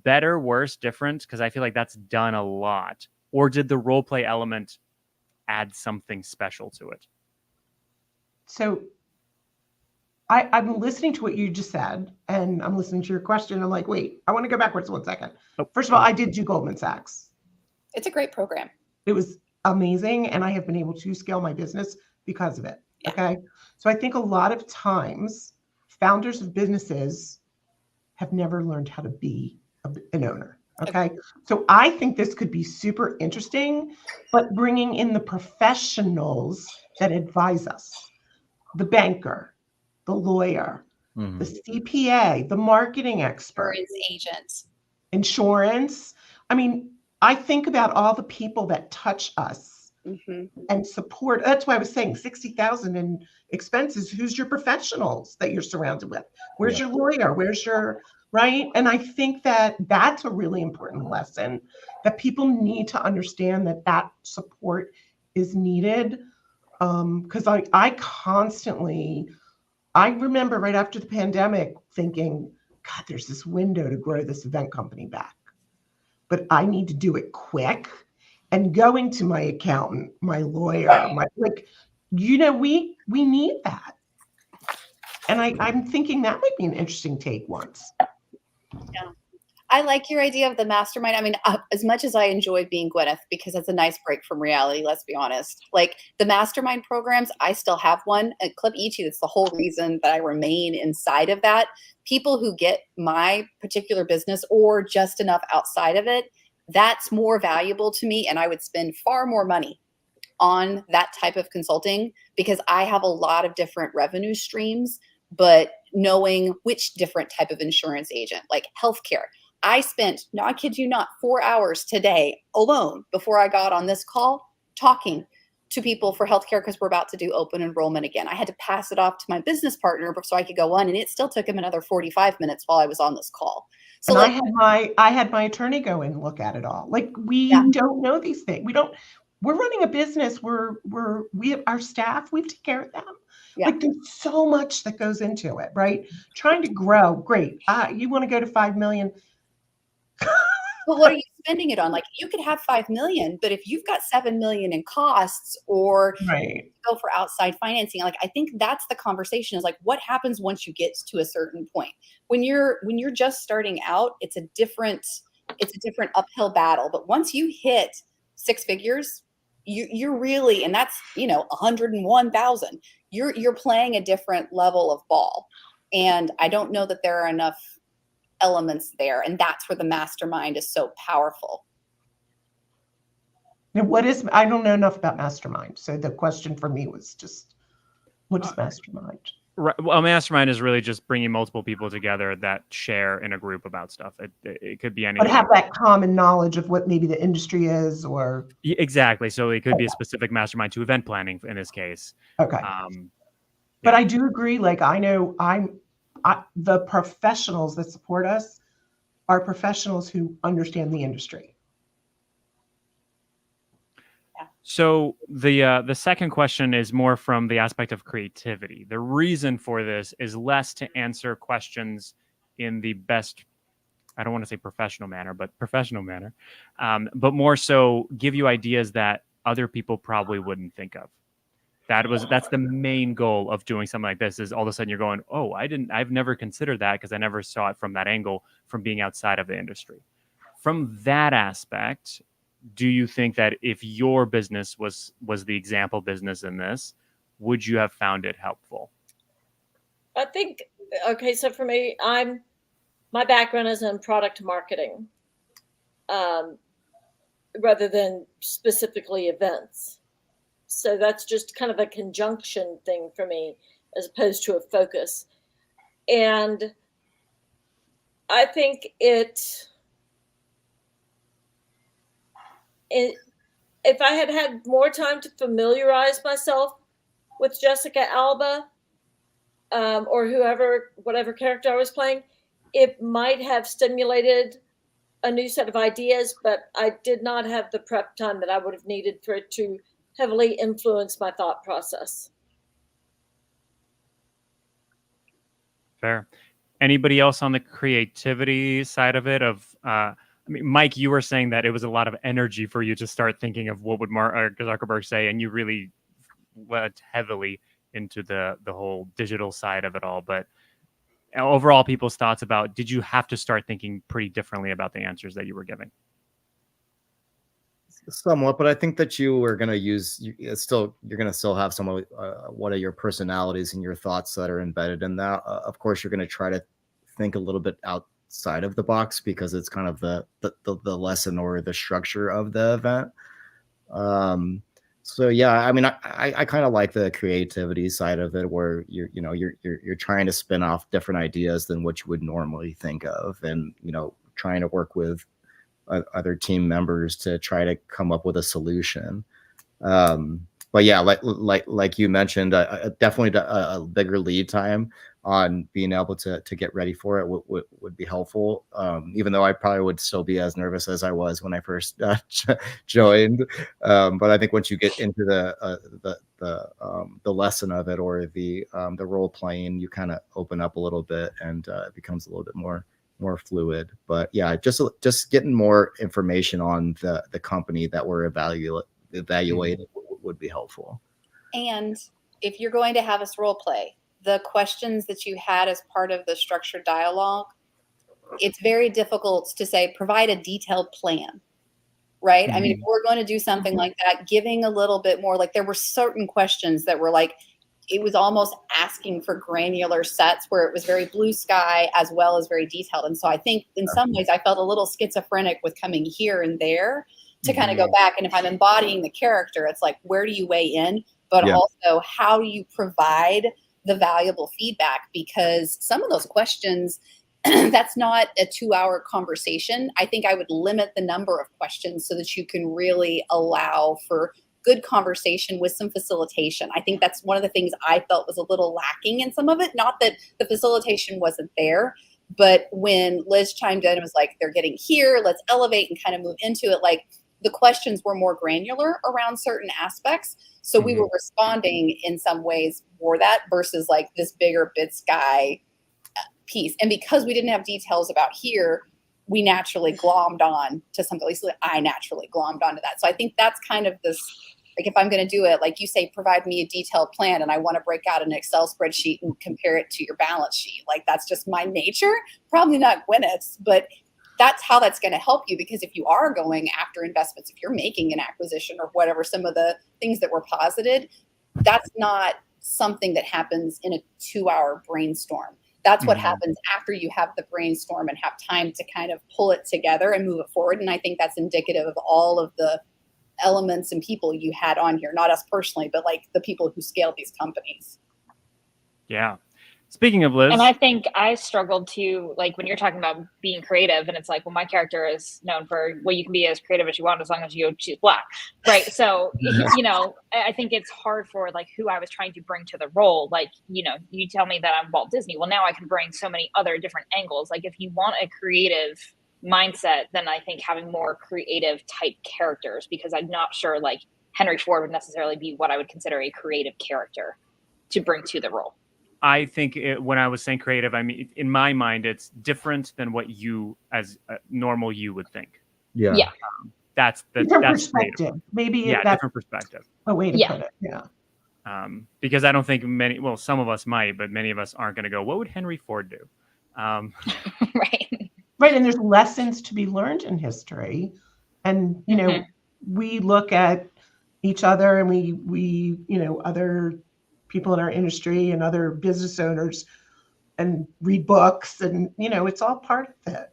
Better, worse, different? Because I feel like that's done a lot. Or did the role play element add something special to it? So I'm listening to what you just said, and I'm listening to your question. I'm like, wait, I want to go backwards 1 second. First of all, I did do Goldman Sachs. It's a great program. It was amazing, and I have been able to scale my business because of it. Yeah. Okay. So I think a lot of times founders of businesses have never learned how to be an owner. Okay. So I think this could be super interesting, but bringing in the professionals that advise us, the banker, the lawyer, the CPA, the marketing expert, insurance. I mean, I think about all the people that touch us and support. That's why I was saying 60,000 in expenses. Who's your professionals that you're surrounded with? Where's your lawyer? Where's your, right? And I think that that's a really important lesson that people need to understand, that support is needed. Because I remember right after the pandemic thinking, God, there's this window to grow this event company back, but I need to do it quick. And going to my accountant, my lawyer, we need that. And I'm thinking that might be an interesting take once. Yeah. I like your idea of the mastermind. I mean, as much as I enjoy being Gwyneth, because it's a nice break from reality, let's be honest. Like the mastermind programs, I still have one at Club ET. That's the whole reason that I remain inside of that. People who get my particular business or just enough outside of it, that's more valuable to me. And I would spend far more money on that type of consulting because I have a lot of different revenue streams, but knowing which different type of insurance agent, like healthcare. I spent, no, I kid you not, 4 hours today alone before I got on this call talking to people for healthcare because we're about to do open enrollment again. I had to pass it off to my business partner so I could go on, and it still took him another 45 minutes while I was on this call. So and I had my attorney go in and look at it all. Like we don't know these things. We're running a business. We have our staff. We take care of them. Yeah. Like there's so much that goes into it, right? Trying to grow, great. You want to go to 5 million. But what are you spending it on? Like you could have 5 million, but if you've got 7 million in costs or go for outside financing, like I think that's the conversation is like, what happens once you get to a certain point? When you're just starting out, it's a different uphill battle. But once you hit 6 figures, you're really, and that's, 101,000, you're playing a different level of ball. And I don't know that there are enough elements there. And that's where the mastermind is so powerful. Now, I don't know enough about mastermind. So the question for me was just, what is mastermind? Right. Well, a mastermind is really just bringing multiple people together that share in a group about stuff. It could be anything. But have that common knowledge of what maybe the industry is, or exactly. So it could be a specific mastermind to event planning in this case. okay. But I do agree. Like I know the professionals that support us are professionals who understand the industry. So the second question is more from the aspect of creativity. The reason for this is less to answer questions in the best, I don't want to say professional manner, but professional manner, but more so give you ideas that other people probably wouldn't think of. That's the main goal of doing something like this, is all of a sudden you're going, oh, I've never considered that because I never saw it from that angle from being outside of the industry. From that aspect, do you think that if your business was the example business in this, would you have found it helpful? I think, okay, so for me, my background is in product marketing, rather than specifically events. So that's just kind of a conjunction thing for me as opposed to a focus. And I think if I had had more time to familiarize myself with Jessica Alba, or whatever character I was playing, it might have stimulated a new set of ideas, but I did not have the prep time that I would have needed for it to heavily influence my thought process. Fair. Anybody else on the creativity side of it? Mike, you were saying that it was a lot of energy for you to start thinking of what would Mark Zuckerberg say, and you really went heavily into the whole digital side of it all. But overall, people's thoughts about, did you have to start thinking pretty differently about the answers that you were giving? Somewhat, but I think that you are going to you're going to still have some of one of your personalities and your thoughts that are embedded in that. Of course, you're going to try to think a little bit outside of the box because it's kind of the lesson or the structure of the event. So yeah, I mean, I kind of like the creativity side of it, where you're trying to spin off different ideas than what you would normally think of, and trying to work with other team members to try to come up with a solution. But yeah, like you mentioned, definitely a bigger lead time on being able to get ready for it would be helpful. Even though I probably would still be as nervous as I was when I first joined. But I think once you get into the lesson of it, or the role playing, you kind of open up a little bit, and it becomes a little bit more fluid. But yeah, just getting more information on the company that we're evaluating would be helpful. And if you're going to have us role play, the questions that you had as part of the structured dialogue, it's very difficult to say, provide a detailed plan, right? I mean, if we're going to do something like that, giving a little bit more, like there were certain questions that were like, it was almost asking for granular sets where it was very blue sky as well as very detailed. And so I think in some ways I felt a little schizophrenic with coming here and there to kind of go back. And if I'm embodying the character, it's like, where do you weigh in? But also, how do you provide the valuable feedback? Because some of those questions, that's not a 2-hour conversation. I think I would limit the number of questions so that you can really allow for good conversation with some facilitation. I think that's one of the things I felt was a little lacking in some of it. Not that the facilitation wasn't there, but when Liz chimed in and was like, they're getting here, let's elevate and kind of move into it. Like the questions were more granular around certain aspects. So we were responding in some ways for that versus like this bigger big sky piece. And because we didn't have details about here, we naturally glommed on to something. At least I naturally glommed onto that. So I think that's kind of this, like if I'm going to do it, like you say, provide me a detailed plan and I want to break out an Excel spreadsheet and compare it to your balance sheet. Like that's just my nature, probably not Gwyneth's, but that's how that's going to help you. Because if you are going after investments, if you're making an acquisition or whatever, some of the things that were posited, that's not something that happens in a 2-hour brainstorm. That's what Mhm. happens after you have the brainstorm and have time to kind of pull it together and move it forward. And I think that's indicative of all of the elements and people you had on here, not us personally, but like the people who scale these companies. Yeah. Speaking of Liz, And I think I struggled to, like, when you're talking about being creative, and it's like, well, my character is known for, well, you can be as creative as you want as long as you choose black, right? So, you know, I think it's hard for like who I was trying to bring to the role. Like, you know, you tell me that I'm Walt Disney. Well, now I can bring so many other different angles. Like, if you want a creative mindset, then I think having more creative type characters, because I'm not sure like Henry Ford would necessarily be what I would consider a creative character to bring to the role. I think when I was saying creative, I mean, in my mind, it's different than what you, as a normal you, would think. Yeah. Yeah. That's Different creative. perspective. Maybe Yeah, that's different perspective. a way to Yeah. put it. Yeah. Because I don't think some of us might, but many of us aren't going to go, what would Henry Ford do? Right. Right. And there's lessons to be learned in history. And, you know, we look at each other and we, you know, other people in our industry and other business owners and read books and, you know, it's all part of it.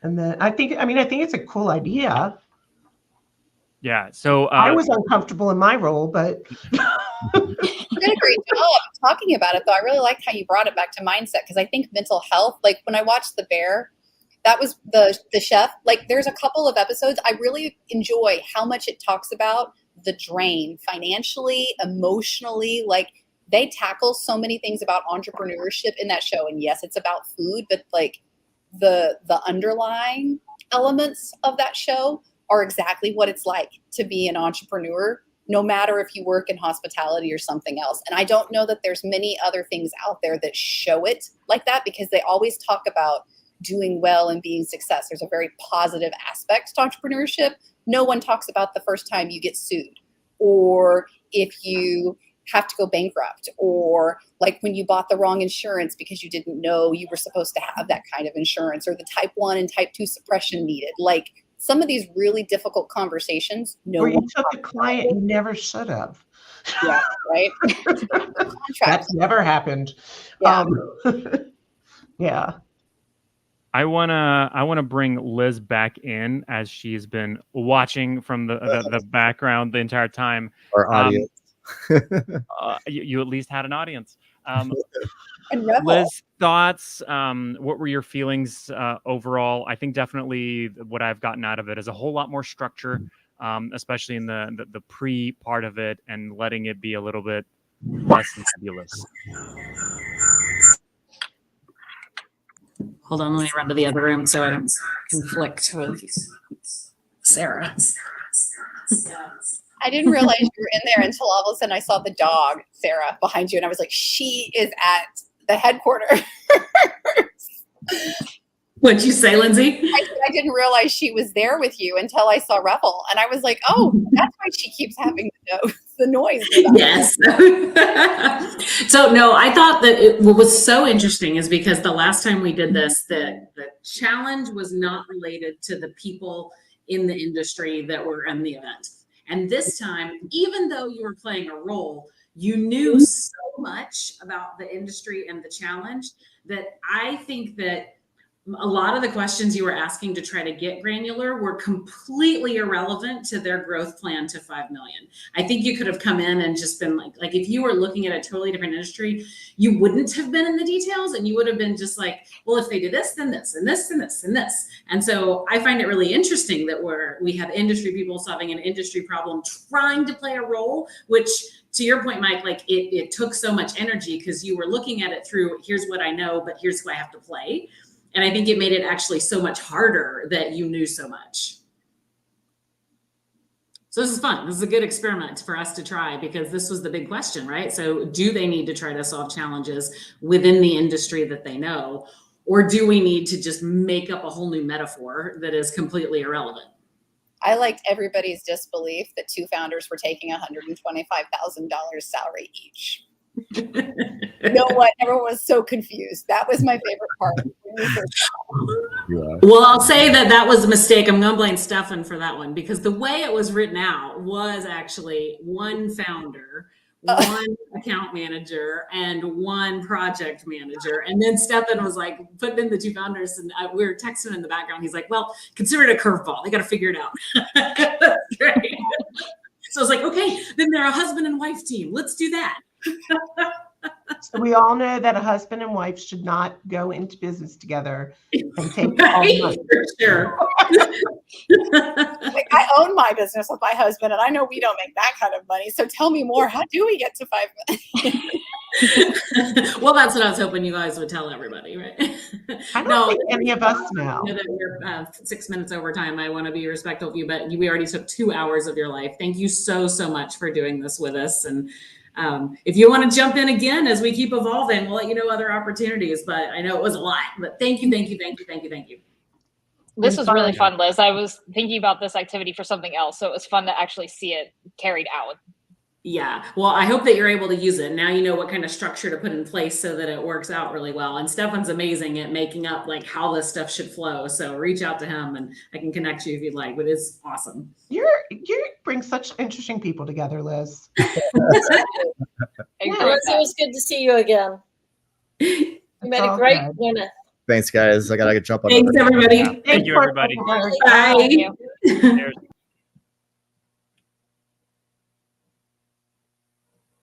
And then I think it's a cool idea. Yeah. So I was uncomfortable in my role, but You did a great job talking about it, though. I really liked how you brought it back to mindset, because I think mental health, like when I watched The Bear, that was the chef. Like, there's a couple of episodes I really enjoy how much it talks about the drain financially, emotionally. Like, they tackle so many things about entrepreneurship in that show. And yes, it's about food, but like the underlying elements of that show are exactly what it's like to be an entrepreneur, no matter if you work in hospitality or something else. And I don't know that there's many other things out there that show it like that, because they always talk about doing well and being success. There's a very positive aspect to entrepreneurship. No one talks about the first time you get sued, or if you have to go bankrupt, or like when you bought the wrong insurance because you didn't know you were supposed to have that kind of insurance, or the type 1 and type 2 suppression needed. Like, some of these really difficult conversations. or you took a client you never should have. Yeah, right. That's never happened. Yeah. Yeah. I wanna bring Liz back in, as she's been watching from the background the entire time. Our audience. You at least had an audience. And Rebel. Liz, thoughts? What were your feelings overall? I think definitely what I've gotten out of it is a whole lot more structure, especially in the pre part of it, and letting it be a little bit less nebulous. Hold on, let me run to the other room so I don't conflict with Sarah. I didn't realize you were in there until all of a sudden I saw the dog, Sarah, behind you. And I was like, she is at the headquarters. What'd you say, Lindsay? I didn't realize she was there with you until I saw Rebel. And I was like, oh, that's why she keeps having the noise. Yes. So no, I thought that what was so interesting is because the last time we did this, the challenge was not related to the people in the industry that were in the event. And this time, even though you were playing a role, you knew so much about the industry and the challenge that I think that a lot of the questions you were asking to try to get granular were completely irrelevant to their growth plan to 5 million. I think you could have come in and just been like if you were looking at a totally different industry, you wouldn't have been in the details, and you would have been just like, well, if they do this, then this, and this, and this, and this. And so I find it really interesting that we have industry people solving an industry problem, trying to play a role, which, to your point, Mike, like it took so much energy because you were looking at it through, here's what I know, but here's who I have to play. And I think it made it actually so much harder that you knew so much. So this is fun. This is a good experiment for us to try, because this was the big question, right? So do they need to try to solve challenges within the industry that they know, or do we need to just make up a whole new metaphor that is completely irrelevant? I liked everybody's disbelief that two founders were taking $125,000 salary each. Everyone was so confused. That was my favorite part. Yeah. Well, I'll say that was a mistake. I'm going to blame Stefan for that one, because the way it was written out was actually one founder one account manager, and one project manager. And then Stefan was like putting in the two founders, and we were texting in the background. He's like, well, consider it a curveball. They got to figure it out. That's great. So I was like, okay, then they're a husband and wife team. Let's do that. So we all know that a husband and wife should not go into business together and take all Right? the money. For sure. Like, I own my business with my husband, and I know we don't make that kind of money. So tell me more. How do we get to 5 million? Well, that's what I was hoping you guys would tell everybody, right? I don't think any of us know. I know that we're 6 minutes over time. I want to be respectful of you, but we already took 2 hours of your life. Thank you so much for doing this with us. And if you want to jump in again as we keep evolving, we'll let you know other opportunities. But I know it was a lot. But thank you. This was really fun, Liz. I was thinking about this activity for something else, so it was fun to actually see it carried out. Yeah. Well, I hope that you're able to use it. Now you know what kind of structure to put in place so that it works out really well. And Stefan's amazing at making up like how this stuff should flow. So reach out to him and I can connect you if you'd like, but it's awesome. You bring such interesting people together, Liz. Liz, it was good to see you again. You made a great winner. Thanks, guys. I gotta jump on. Thanks, everybody. Thank you, everybody. Bye. Thank you. Cheers.